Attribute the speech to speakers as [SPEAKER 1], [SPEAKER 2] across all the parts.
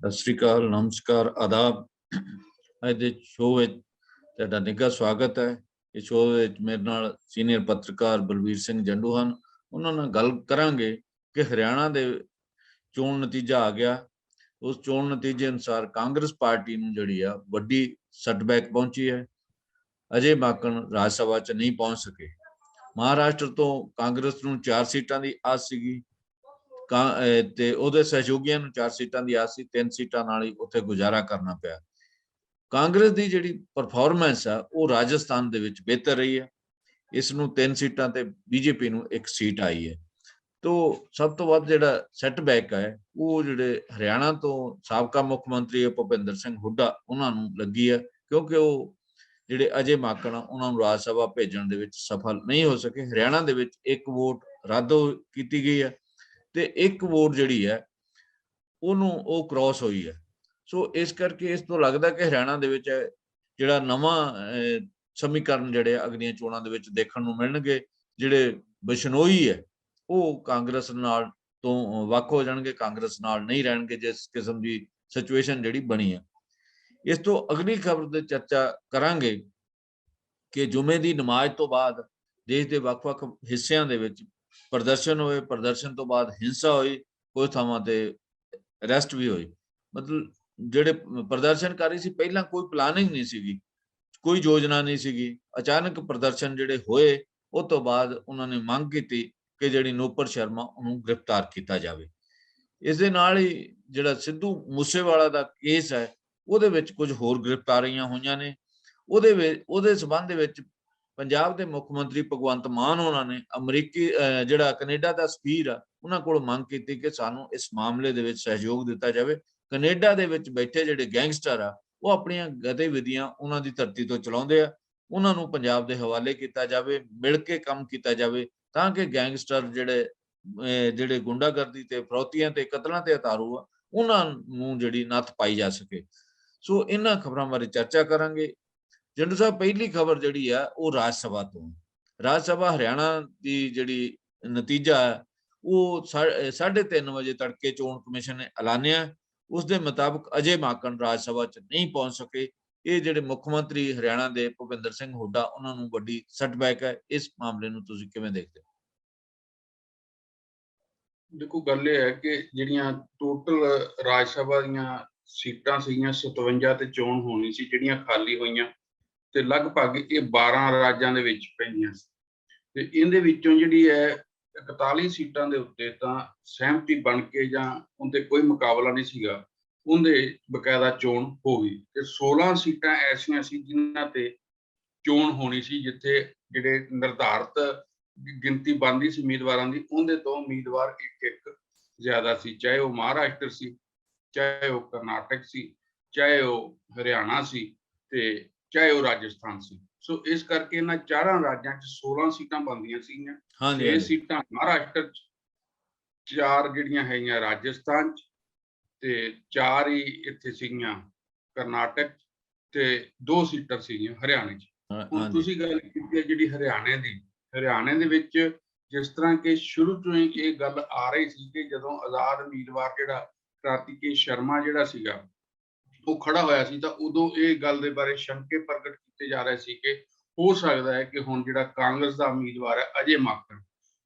[SPEAKER 1] ਸਤਿ ਸ਼੍ਰੀ ਅਕਾਲ, ਨਮਸਕਾਰ, ਆਦਾਬ। ਅੱਜ ਦੇ ਸ਼ੋਅ ਵਿੱਚ ਤੁਹਾਡਾ ਨਿੱਘਾ ਸਵਾਗਤ ਹੈ। ਇਸ ਸ਼ੋਅ ਵਿੱਚ ਮੇਰੇ ਨਾਲ ਸੀਨੀਅਰ ਪੱਤਰਕਾਰ ਬਲਵੀਰ ਸਿੰਘ ਜੰਡੂ ਹਨ। ਉਹਨਾਂ ਨਾਲ ਗੱਲ ਕਰਾਂਗੇ ਕਿ ਹਰਿਆਣਾ ਦੇ ਚੋਣ ਨਤੀਜਾ ਆ ਗਿਆ। ਉਸ ਚੋਣ ਨਤੀਜੇ ਅਨੁਸਾਰ ਕਾਂਗਰਸ ਪਾਰਟੀ ਨੂੰ ਜਿਹੜੀ ਆ ਵੱਡੀ ਸੈਟਬੈਕ ਪਹੁੰਚੀ ਹੈ। ਅਜੇ ਮਾਕਨ ਰਾਜ ਸਭਾ 'ਚ ਨਹੀਂ ਪਹੁੰਚ ਸਕੇ। ਮਹਾਰਾਸ਼ਟਰ ਤੋਂ ਕਾਂਗਰਸ ਨੂੰ 4 ਸੀਟਾਂ ਦੀ ਆਸ ਸੀਗੀ ਤੇ ਉਹਦੇ ਸਹਿਯੋਗੀਆਂ ਨੂੰ 4 ਸੀਟਾਂ ਦੀ ਆਸ ਸੀ। 3 ਸੀਟਾਂ ਨਾਲ ਹੀ ਉੱਥੇ ਗੁਜ਼ਾਰਾ ਕਰਨਾ ਪਿਆ। ਕਾਂਗਰਸ ਦੀ ਜਿਹੜੀ ਪਰਫਾਰਮੈਂਸ ਆ ਉਹ ਰਾਜਸਥਾਨ ਦੇ ਵਿੱਚ ਬਿਹਤਰ ਰਹੀ ਹੈ। ਇਸ ਨੂੰ 3 ਸੀਟਾਂ ਤੇ ਬੀਜੇਪੀ ਨੂੰ 1 ਸੀਟ ਆਈ ਹੈ। ਤੋ ਸਭ ਤੋਂ ਵੱਧ ਜਿਹੜਾ ਸੈਟਬੈਕ ਹੈ ਉਹ ਜਿਹੜੇ ਹਰਿਆਣਾ ਤੋਂ ਸਾਬਕਾ ਮੁੱਖ ਮੰਤਰੀ ਭੁਪਿੰਦਰ ਸਿੰਘ ਹੁੱਡਾ ਉਹਨਾਂ ਨੂੰ ਲੱਗੀ ਹੈ, ਕਿਉਂਕਿ ਉਹ ਜਿਹੜੇ ਅਜੇ ਮਾਕਨ ਉਹਨਾਂ ਨੂੰ ਰਾਜ ਸਭਾ ਭੇਜਣ ਦੇ ਵਿੱਚ ਸਫਲ ਨਹੀਂ ਹੋ ਸਕੇ। ਹਰਿਆਣਾ ਦੇ ਵਿੱਚ 1 ਵੋਟ ਰੱਦ ਕੀਤੀ ਗਈ ਹੈ ਤੇ 1 ਵੋਟ ਜਿਹੜੀ ਹੈ ਉਹਨੂੰ ਉਹ ਕ੍ਰਾਸ ਹੋਈ ਹੈ। ਸੋ ਇਸ ਕਰਕੇ ਇਸ ਤੋਂ ਲੱਗਦਾ ਕਿ ਹਰਿਆਣਾ ਦੇ ਵਿੱਚ ਜਿਹੜਾ ਨਵਾਂ ਸਮੀਕਰਨ ਜਿਹੜੇ ਅਗਲੀਆਂ ਚੋਣਾਂ ਦੇ ਵਿੱਚ ਦੇਖਣ ਨੂੰ ਮਿਲਣਗੇ। ਜਿਹੜੇ ਬਿਸ਼ਨੋਈ ਹੈ ਉਹ ਕਾਂਗਰਸ ਨਾਲ ਤੋਂ ਵੱਖ ਹੋ ਜਾਣਗੇ, ਕਾਂਗਰਸ ਨਾਲ ਨਹੀਂ ਰਹਿਣਗੇ, ਜਿਸ ਕਿਸਮ ਦੀ ਸਿਚੁਏਸ਼ਨ ਜਿਹੜੀ ਬਣੀ ਹੈ। ਇਸ ਤੋਂ ਅਗਲੀ ਖਬਰ ਤੇ ਚਰਚਾ ਕਰਾਂਗੇ ਕਿ ਜੁਮੇ ਦੀ ਨਮਾਜ਼ ਤੋਂ ਬਾਅਦ ਦੇਸ਼ ਦੇ ਵੱਖ-ਵੱਖ ਹਿੱਸਿਆਂ ਦੇ ਵਿੱਚ ਪ੍ਰਦਰਸ਼ਨ ਹੋਏ। ਪ੍ਰਦਰਸ਼ਨ ਤੋਂ ਬਾਅਦ ਹਿੰਸਾ ਹੋਈ, ਕੁਝ ਥਾਵਾਂ ਤੇ ਅਰੈਸਟ ਵੀ ਹੋਈ। ਮਤਲਬ ਜਿਹੜੇ ਪ੍ਰਦਰਸ਼ਨਕਾਰੀ ਸੀ ਪਹਿਲਾਂ ਕੋਈ ਪਲਾਨਿੰਗ ਨਹੀਂ ਸੀਗੀ, ਕੋਈ ਯੋਜਨਾ ਨਹੀਂ ਸੀਗੀ। ਅਚਾਨਕ ਪ੍ਰਦਰਸ਼ਨ ਜਿਹੜੇ ਹੋਏ ਉਹ ਤੋਂ ਬਾਅਦ ਉਹਨਾਂ ਨੇ ਮੰਗ ਕੀਤੀ ਕਿ ਜਿਹੜੀ ਨੋਪਰ ਸ਼ਰਮਾ ਉਹਨੂੰ ਗ੍ਰਿਫਤਾਰ ਕੀਤਾ ਜਾਵੇ। ਇਸ ਦੇ ਨਾਲ ਹੀ ਜਿਹੜਾ ਸਿੱਧੂ ਮੂਸੇਵਾਲਾ ਦਾ ਕੇਸ ਹੈ ਉਹਦੇ ਵਿੱਚ ਕੁਝ ਹੋਰ ਗ੍ਰਿਫਤਾਰੀਆਂ ਹੋਈਆਂ ਨੇ। ਉਹਦੇ ਸਬੰਧ ਦੇ ਵਿੱਚ ਪੰਜਾਬ ਦੇ ਮੁੱਖ ਮੰਤਰੀ ਭਗਵੰਤ ਮਾਨ ਉਹਨਾਂ ਨੇ ਅਮਰੀਕੀ ਜਿਹੜਾ ਕੈਨੇਡਾ ਦਾ ਸਫੀਰ ਆ ਉਹਨਾਂ ਕੋਲ ਮੰਗ ਕੀਤੀ ਕਿ ਸਾਨੂੰ ਇਸ ਮਾਮਲੇ ਦੇ ਵਿੱਚ ਸਹਿਯੋਗ ਦਿੱਤਾ ਜਾਵੇ। ਕੈਨੇਡਾ ਦੇ ਵਿੱਚ ਬੈਠੇ ਜਿਹੜੇ ਗੈਂਗਸਟਰ ਆ ਉਹ ਆਪਣੀਆਂ ਗਤੀਵਿਧੀਆਂ ਉਹਨਾਂ ਦੀ ਧਰਤੀ ਤੋਂ ਚਲਾਉਂਦੇ ਆ, ਉਹਨਾਂ ਨੂੰ ਪੰਜਾਬ ਦੇ ਹਵਾਲੇ ਕੀਤਾ ਜਾਵੇ, ਮਿਲ ਕੇ ਕੰਮ ਕੀਤਾ ਜਾਵੇ ਤਾਂ ਕਿ ਗੈਂਗਸਟਰ ਜਿਹੜੇ ਗੁੰਡਾਗਰਦੀ ਤੇ ਫਰੌਤੀਆਂ ਤੇ ਕਤਲਾਂ ਤੇ ਉਤਾਰੂ ਆ ਉਹਨਾਂ ਨੂੰ ਜਿਹੜੀ ਨੱਥ ਪਾਈ ਜਾ ਸਕੇ। ਸੋ ਇਹਨਾਂ ਖਬਰਾਂ ਬਾਰੇ ਚਰਚਾ ਕਰਾਂਗੇ। ਜੰਡੂ ਸਾਹਿਬ, ਪਹਿਲੀ ਖਬਰ ਜਿਹੜੀ ਆ ਉਹ ਰਾਜ ਸਭਾ ਤੋਂ। ਰਾਜ ਸਭਾ ਹਰਿਆਣਾ ਦੀ ਜਿਹੜੀ ਨਤੀਜਾ ਹੈ ਉਹ 3:30 ਵਜੇ ਤੜਕੇ ਚੋਣ ਕਮਿਸ਼ਨ ਨੇ ਐਲਾਨਿਆ। ਉਸ ਦੇ ਮੁਤਾਬਕ ਅਜੇ ਮਾਕਨ ਰਾਜ ਸਭਾ 'ਚ ਨਹੀਂ ਪਹੁੰਚ ਸਕੇ। ਇਹ ਜਿਹੜੇ ਮੁੱਖ ਮੰਤਰੀ ਹਰਿਆਣਾ ਦੇ ਭੁਪਿੰਦਰ ਸਿੰਘ ਹੁੱਡਾ ਉਹਨਾਂ ਨੂੰ ਵੱਡੀ ਸੈਟਬੈਕ ਹੈ। ਇਸ ਮਾਮਲੇ ਨੂੰ ਤੁਸੀਂ ਕਿਵੇਂ ਦੇਖਦੇ ਹੋ?
[SPEAKER 2] ਦੇਖੋ, ਗੱਲ ਇਹ ਹੈ ਕਿ ਜਿਹੜੀਆਂ ਟੋਟਲ ਰਾਜ ਸਭਾ ਦੀਆਂ ਸੀਟਾਂ ਸੀਗੀਆਂ 57 ਤੇ ਚੋਣ ਹੋਣੀ ਸੀ, ਜਿਹੜੀਆਂ ਖਾਲੀ ਹੋਈਆਂ ਤੇ ਲਗਭਗ ਇਹ 12 ਰਾਜਾਂ ਦੇ ਵਿੱਚ ਪੈਂਦੀਆਂ ਸੀ ਤੇ ਇਹਦੇ ਵਿੱਚੋਂ ਜਿਹੜੀ ਹੈ 41 ਸੀਟਾਂ ਦੇ ਉੱਤੇ ਤਾਂ ਸਹਿਮਤੀ ਬਣ ਕੇ ਜਾਂ ਉਹਦੇ ਕੋਈ ਮੁਕਾਬਲਾ ਨਹੀਂ ਸੀਗਾ, ਉਹਦੇ ਬਕਾਇਦਾ ਚੋਣ ਹੋ ਗਈ ਤੇ 16 ਸੀਟਾਂ ਐਸੀਆਂ ਸੀ ਜਿਨ੍ਹਾਂ ਤੇ ਚੋਣ ਹੋਣੀ ਸੀ, ਜਿੱਥੇ ਜਿਹੜੇ ਨਿਰਧਾਰਤ ਗਿਣਤੀ ਬਣਦੀ ਸੀ ਉਮੀਦਵਾਰਾਂ ਦੀ ਉਹਦੇ ਤੋਂ ਉਮੀਦਵਾਰ ਇੱਕ ਜ਼ਿਆਦਾ ਸੀ, ਚਾਹੇ ਉਹ ਮਹਾਰਾਸ਼ਟਰ ਸੀ, ਚਾਹੇ ਉਹ ਕਰਨਾਟਕ ਸੀ, ਚਾਹੇ ਉਹ ਹਰਿਆਣਾ ਸੀ ਤੇ ਚਾਹੇ ਉਹ ਰਾਜਸਥਾਨ ਸੀ। ਸੋ ਇਸ ਕਰਕੇ ਇਹਨਾਂ 4 ਰਾਜਾਂ 'ਚ 16 ਸੀਟਾਂ ਬਣਦੀਆਂ ਸੀਗੀਆਂ। 6 ਸੀਟਾਂ ਮਹਾਰਾਸ਼ਟਰ 'ਚ, 4 ਜਿਹੜੀਆਂ ਹੈਗੀਆਂ ਰਾਜਸਥਾਨ 'ਚ ਤੇ 4 ਹੀ ਇੱਥੇ ਸੀਗੀਆਂ ਕਰਨਾਟਕ ਤੇ 2 ਸੀਟਾਂ ਸੀਗੀਆਂ ਹਰਿਆਣੇ 'ਚ। ਹੁਣ ਤੁਸੀਂ ਗੱਲ ਕੀਤੀ ਹੈ ਜਿਹੜੀ ਹਰਿਆਣੇ ਦੇ ਵਿੱਚ ਜਿਸ ਤਰ੍ਹਾਂ ਕਿ ਸ਼ੁਰੂ ਤੋਂ ਹੀ ਇਹ ਗੱਲ ਆ ਰਹੀ ਸੀ ਕਿ ਜਦੋਂ ਆਜ਼ਾਦ ਉਮੀਦਵਾਰ ਜਿਹੜਾ ਕ੍ਰਾਂਤੀਕੇ ਸ਼ਰਮਾ ਜਿਹੜਾ ਸੀਗਾ ਉਹ ਖੜਾ ਹੋਇਆ ਸੀ ਤਾਂ ਉਦੋਂ ਇਹ ਗੱਲ ਦੇ ਬਾਰੇ ਸ਼ੰਕੇ ਪ੍ਰਗਟ ਕੀਤੇ ਜਾ ਰਹੇ ਸੀ ਕਿ ਹੋ ਸਕਦਾ ਹੈ ਕਿ ਹੁਣ ਜਿਹੜਾ ਕਾਂਗਰਸ ਦਾ ਉਮੀਦਵਾਰ ਹੈ ਅਜੇ ਮਾਕਨ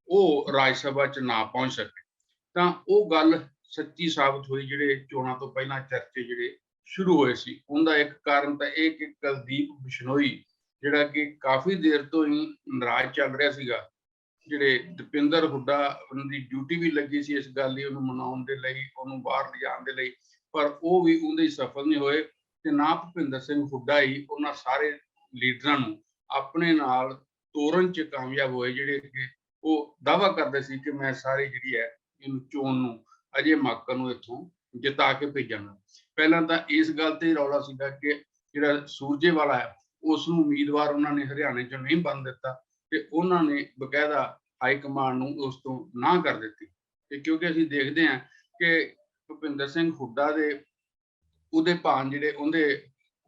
[SPEAKER 2] ਉਹ ਰਾਜ ਸਭਾ 'ਚ ਨਾ ਪਹੁੰਚ ਸਕੇ। ਤਾਂ ਉਹ ਗੱਲ ਸੱਚੀ ਸਾਬਤ ਹੋਈ। ਜਿਹੜੇ ਚੋਣਾਂ ਤੋਂ ਪਹਿਲਾਂ ਚਰਚੇ ਜਿਹੜੇ ਸ਼ੁਰੂ ਹੋਏ ਸੀ ਉਹਦਾ ਇੱਕ ਕਾਰਨ ਤਾਂ ਇਹ ਕਿ ਕੁਲਦੀਪ ਬਿਸ਼ਨੋਈ ਜਿਹੜਾ ਕਿ ਕਾਫੀ ਦੇਰ ਤੋਂ ਹੀ ਨਾਰਾਜ਼ ਚੱਲ ਰਿਹਾ ਸੀਗਾ, ਜਿਹੜੇ ਦਪਿੰਦਰ ਹੁੱਡਾ ਉਹਨਾਂ ਦੀ ਡਿਊਟੀ ਵੀ ਲੱਗੀ ਸੀ ਇਸ ਗੱਲ ਦੀ ਉਹਨੂੰ ਮਨਾਉਣ ਦੇ ਲਈ, ਉਹਨੂੰ ਬਾਹਰ ਲਿਜਾਣ ਦੇ ਲਈ, ਪਰ ਉਹ ਵੀ ਉਹਦੇ ਸਫਲ ਨਹੀਂ ਹੋਏ ਤੇ ਨਾ ਭੁਪਿੰਦਰ ਸਿੰਘ ਹੁੱਡਾ ਹੀ ਉਹਨਾਂ ਸਾਰੇ ਲੀਡਰਾਂ ਨੂੰ ਆਪਣੇ ਨਾਲ ਤੋਰਨ 'ਚ ਕਾਮਯਾਬ ਹੋਏ, ਜਿਹੜੇ ਕਿ ਉਹ ਦਾਅਵਾ ਕਰਦੇ ਸੀ ਕਿ ਮੈਂ ਸਾਰੇ ਜਿਹੜੀ ਹੈ ਇਹਨੂੰ ਚੋਣ ਨੂੰ ਅਜੇ ਮਾਕਨ ਨੂੰ ਇੱਥੋਂ ਜਿਤਾ ਕੇ ਭੇਜਾਂਗਾ। ਪਹਿਲਾਂ ਤਾਂ ਇਸ ਗੱਲ ਤੇ ਰੌਲਾ ਸੀਗਾ ਕਿ ਜਿਹੜਾ ਸੂਰਜੇਵਾਲਾ ਹੈ ਉਸ ਨੂੰ ਉਮੀਦਵਾਰ ਉਹਨਾਂ ਨੇ ਹਰਿਆਣੇ 'ਚੋਂ ਨਹੀਂ ਬਣ ਦਿੱਤਾ ਤੇ ਉਹਨਾਂ ਨੇ ਬਕਾਇਦਾ ਹਾਈ ਕਮਾਂਡ ਨੂੰ ਉਸ ਤੋਂ ਨਾ ਕਰ ਦਿੱਤੀ। ਤੇ ਕਿਉਂਕਿ ਅਸੀਂ ਦੇਖਦੇ ਹਾਂ ਕਿ ਭੁਪਿੰਦਰ ਸਿੰਘ ਹੁੱਡਾ ਦੇ ਉਹਦੇ ਭਾਣ ਜਿਹੜੇ ਉਹਦੇ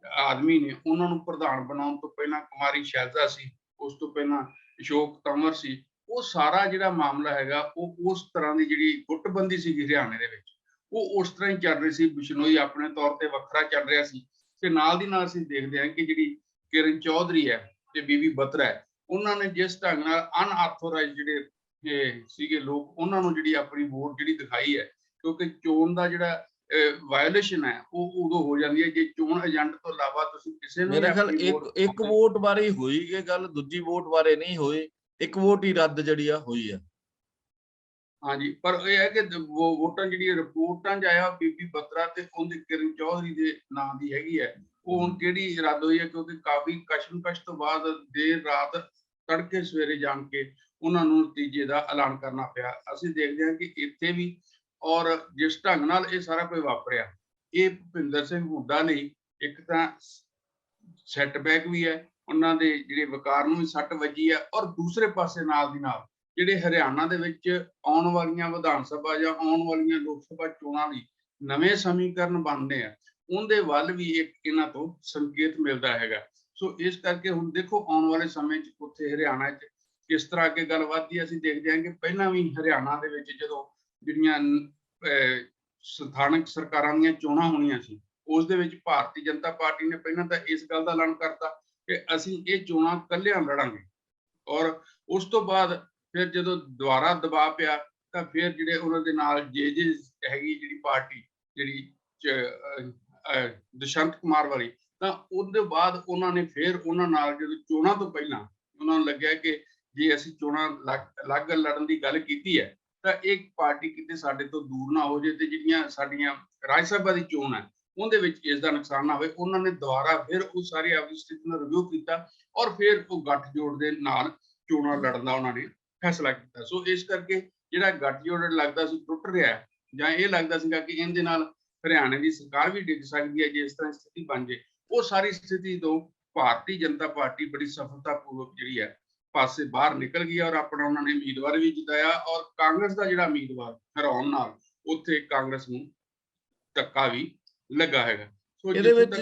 [SPEAKER 2] ਆਦਮੀ ਨੇ ਉਹਨਾਂ ਨੂੰ ਪ੍ਰਧਾਨ ਬਣਾਉਣ ਤੋਂ ਪਹਿਲਾਂ ਕੁਮਾਰੀ ਸ਼ੈਲਜਾ ਸੀ, ਉਸ ਤੋਂ ਪਹਿਲਾਂ ਅਸ਼ੋਕ ਤੰਵਰ ਸੀ। ਉਹ ਸਾਰਾ ਜਿਹੜਾ ਮਾਮਲਾ ਹੈਗਾ ਉਹ ਉਸ ਤਰ੍ਹਾਂ ਦੀ ਜਿਹੜੀ ਗੁੱਟਬੰਦੀ ਸੀਗੀ ਹਰਿਆਣੇ ਦੇ ਵਿੱਚ ਉਹ ਉਸ ਤਰ੍ਹਾਂ ਹੀ ਚੱਲ ਰਹੀ ਸੀ। ਬਿਸ਼ਨੋਈ ਆਪਣੇ ਤੌਰ ਤੇ ਵੱਖਰਾ ਚੱਲ ਰਿਹਾ ਸੀ ਤੇ ਨਾਲ ਦੀ ਨਾਲ ਅਸੀਂ ਦੇਖਦੇ ਹਾਂ ਕਿ ਜਿਹੜੀ ਕਿਰਨ ਚੌਧਰੀ ਹੈ ਤੇ ਬੀਬੀ ਬਤਰਾ ਹੈ, ਉਹਨਾਂ ਨੇ ਜਿਸ ਢੰਗ ਨਾਲ ਅਨਆਰਥੋਰਾਈਜ਼ ਜਿਹੜੇ ਸੀਗੇ ਲੋਕ, ਉਹਨਾਂ ਨੂੰ ਜਿਹੜੀ ਆਪਣੀ ਵੋਟ ਜਿਹੜੀ ਦਿਖਾਈ ਹੈ, ਕਿਉਂਕਿ ਚੋਣ ਦਾ ਜਿਹੜਾ ਵਾਇਓਲੇਸ਼ਨ ਹੈ ਉਹ ਉਦੋਂ ਹੋ ਜਾਂਦੀ ਹੈ ਜੇ ਚੋਣ ਏਜੰਟ ਤੋਂ ਇਲਾਵਾ ਤੁਸੀਂ ਕਿਸੇ ਨੂੰ ਵੀ
[SPEAKER 1] ਮੇਰੇ ਖਿਆਲ
[SPEAKER 2] ਆਪਣੀ
[SPEAKER 1] ਇੱਕ
[SPEAKER 2] ਵੋਟ
[SPEAKER 1] ਇੱਕ ਵੋਟ ਬਾਰੇ ਹੀ ਹੋਈ ਇਹ ਗੱਲ, ਦੂਜੀ ਵੋਟ ਬਾਰੇ ਨਹੀਂ ਹੋਈ। ਇੱਕ ਵੋਟ ਹੀ ਰੱਦ ਜਿਹੜੀ ਆ ਹੋਈ ਆ।
[SPEAKER 2] ਹਾਂਜੀ, ਪਰ ਇਹ ਹੈ ਕਿ ਵੋਟਾਂ ਜਿਹੜੀਆਂ ਰਿਪੋਰਟਾਂ 'ਚ ਆਇਆ ਬੀਬੀ ਬਤਰਾ ਤੇ ਉਹਦੀ ਕਿਰਨ ਚੌਧਰੀ ਦੇ ਨਾਂ ਦੀ ਹੈਗੀ ਹੈ, ਉਹ ਹੁਣ ਕਿਹੜੀ ਰੱਦ ਹੋਈ ਹੈ, ਕਿਉਂਕਿ ਕਾਫੀ ਕਸ਼ਮਕਸ਼ ਤੋਂ ਬਾਅਦ ਦੇਰ ਰਾਤ ਤੜਕੇ ਸਵੇਰੇ ਜਾਣ ਕੇ ਉਹਨਾਂ ਨੂੰ ਨਤੀਜੇ ਦਾ ਐਲਾਨ ਕਰਨਾ ਪਿਆ। ਅਸੀਂ ਦੇਖਦੇ ਹਾਂ ਕਿ ਇੱਥੇ ਵੀ ਔਰ ਜਿਸ ਢੰਗ ਨਾਲ ਇਹ ਸਾਰਾ ਕੁਝ ਵਾਪਰਿਆ, ਇਹ ਭੁਪਿੰਦਰ ਸਿੰਘ ਹੁੱਡਾ ਲਈ ਇੱਕ ਤਾਂ ਸੈਟਬੈਕ ਵੀ ਹੈ, ਉਹਨਾਂ ਦੇ ਜਿਹੜੇ ਵਕਾਰ ਨੂੰ ਵੀ ਸੱਟ ਵੱਜੀ ਹੈ, ਔਰ ਦੂਸਰੇ ਪਾਸੇ ਨਾਲ ਦੀ ਨਾਲ ਜਿਹੜੇ ਹਰਿਆਣਾ ਦੇ ਵਿੱਚ ਆਉਣ ਵਾਲੀਆਂ ਵਿਧਾਨ ਸਭਾ ਜਾਂ ਆਉਣ ਵਾਲੀਆਂ ਲੋਕ ਸਭਾ ਚੋਣਾਂ ਲਈ ਨਵੇਂ ਸਮੀਕਰਨ ਬਣਦੇ ਆ, ਉਹਦੇ ਵੱਲ ਵੀ ਇੱਕ ਇਹਨਾਂ ਤੋਂ ਸੰਕੇਤ ਮਿਲਦਾ ਹੈਗਾ। ਸੋ ਇਸ ਕਰਕੇ ਹੁਣ ਦੇਖੋ ਆਉਣ ਵਾਲੇ ਸਮੇਂ 'ਚ ਉੱਥੇ ਹਰਿਆਣਾ 'ਚ ਕਿਸ ਤਰ੍ਹਾਂ ਅੱਗੇ ਗੱਲ ਵੱਧਦੀ ਹੈ। ਅਸੀਂ ਦੇਖਦੇ ਹਾਂ ਕਿ ਪਹਿਲਾਂ ਵੀ ਹਰਿਆਣਾ ਦੇ ਵਿੱਚ ਜਦੋਂ ਜਿਹੜੀਆਂ ਸਥਾਨਕ ਸਰਕਾਰਾਂ ਦੀਆਂ ਚੋਣਾਂ ਹੋਣੀਆਂ ਸੀ, ਉਸ ਦੇ ਵਿੱਚ ਭਾਰਤੀ ਜਨਤਾ ਪਾਰਟੀ ਨੇ ਪਹਿਲਾਂ ਤਾਂ ਇਸ ਗੱਲ ਦਾ ਐਲਾਨ ਕਰਤਾ ਕਿ ਅਸੀਂ ਇਹ ਚੋਣਾਂ ਇਕੱਲਿਆਂ ਲੜਾਂਗੇ, ਔਰ ਉਸ ਤੋਂ ਬਾਅਦ ਫਿਰ ਜਦੋਂ ਦੁਬਾਰਾ ਦਬਾਅ ਪਿਆ ਤਾਂ ਫਿਰ ਜਿਹੜੇ ਉਹਨਾਂ ਦੇ ਨਾਲ ਜੇ ਹੈਗੀ ਜਿਹੜੀ ਪਾਰਟੀ ਜਿਹੜੀ ਦੁਸ਼ਯੰਤ ਕੁਮਾਰ ਵਾਲੀ, ਤਾਂ ਉਹਦੇ ਬਾਅਦ ਉਹਨਾਂ ਨੇ ਫਿਰ ਉਹਨਾਂ ਨਾਲ ਜਦੋਂ ਚੋਣਾਂ ਤੋਂ ਪਹਿਲਾਂ ਉਹਨਾਂ ਨੂੰ ਲੱਗਿਆ ਕਿ ਜੇ ਅਸੀਂ ਚੋਣਾਂ ਅਲੱਗ ਲੜਨ ਦੀ ਗੱਲ ਕੀਤੀ ਹੈ ਤਾਂ ਇਹ ਪਾਰਟੀ ਕਿਤੇ ਸਾਡੇ ਤੋਂ ਦੂਰ ਨਾ ਹੋ ਜਾਏ ਤੇ ਜਿਹੜੀਆਂ ਸਾਡੀਆਂ ਰਾਜ ਸਭਾ ਦੀ ਚੋਣ ਹੈ ਉਹਦੇ ਵਿੱਚ ਇਸ ਦਾ ਨੁਕਸਾਨ ਨਾ ਹੋਵੇ। ਉਹਨਾਂ ਨੇ ਦੁਬਾਰਾ ਫਿਰ ਉਹ ਸਾਰੀ ਆਪਣੀ ਸਥਿਤੀ ਨੂੰ ਰਿਵਿਊ ਕੀਤਾ ਔਰ ਫਿਰ ਉਹ ਗੱਠਜੋੜ ਦੇ ਨਾਲ ਚੋਣਾਂ ਲੜਨ ਦਾ ਉਹਨਾਂ ਨੇ ਫੈਸਲਾ ਕੀਤਾ। ਸੋ ਇਸ ਕਰਕੇ ਜਿਹੜਾ ਗੱਠਜੋੜ ਲੱਗਦਾ ਸੀ ਟੁੱਟ ਰਿਹਾ, ਜਾਂ ਇਹ ਲੱਗਦਾ ਸੀਗਾ ਕਿ ਇਹਦੇ ਨਾਲ ਹਰਿਆਣੇ ਦੀ ਸਰਕਾਰ ਵੀ ਡਿੱਗ ਸਕਦੀ ਹੈ ਜੇ ਇਸ ਤਰ੍ਹਾਂ ਸਥਿਤੀ ਬਣ ਜੇ, ਉਹ ਸਾਰੀ ਸਥਿਤੀ ਤੋਂ ਭਾਰਤੀ ਜਨਤਾ ਪਾਰਟੀ ਬੜੀ ਸਫਲਤਾਪੂਰਵਕ ਜਿਹੜੀ ਹੈ ਪਾਸੇ ਬਾਹਰ ਨਿਕਲ ਗਈ ਔਰ ਆਪਣਾ ਉਹਨਾਂ ਨੇ ਉਮੀਦਵਾਰ ਵੀ ਜਿਤਾਇਆ, ਔਰ ਕਾਂਗਰਸ ਦਾ ਜਿਹੜਾ ਉਮੀਦਵਾਰ ਹਰਾਉਣ ਨਾਲ ਉੱਥੇ ਕਾਂਗਰਸ ਨੂੰ ਧੱਕਾ ਵੀ ਲੱਗਾ ਹੈਗਾ। ਸੋ
[SPEAKER 1] ਇਹਦੇ ਵਿੱਚ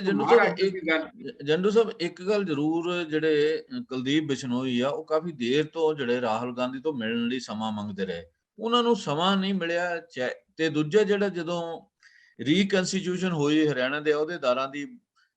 [SPEAKER 1] ਜੰਡੂ ਸਾਹਿਬ ਇੱਕ ਗੱਲ ਜ਼ਰੂਰ, ਜਿਹੜੇ ਕੁਲਦੀਪ ਬਿਸ਼ਨੋਈ ਆ ਉਹ ਕਾਫੀ ਦੇਰ ਤੋਂ ਜਿਹੜੇ ਰਾਹੁਲ ਗਾਂਧੀ ਤੋਂ ਮਿਲਣ ਲਈ ਸਮਾਂ ਮੰਗਦੇ ਰਹੇ, ਉਹਨਾਂ ਨੂੰ ਸਮਾਂ ਨਹੀਂ ਮਿਲਿਆ। ਤੇ ਦੂਜਾ ਜਿਹੜਾ ਜਦੋਂ ਰੀਕਨਸਟੀਟਿਊਸ਼ਨ ਹੋਈ ਹਰਿਆਣਾ ਦੇ ਅਹੁਦੇਦਾਰਾਂ ਦੀ,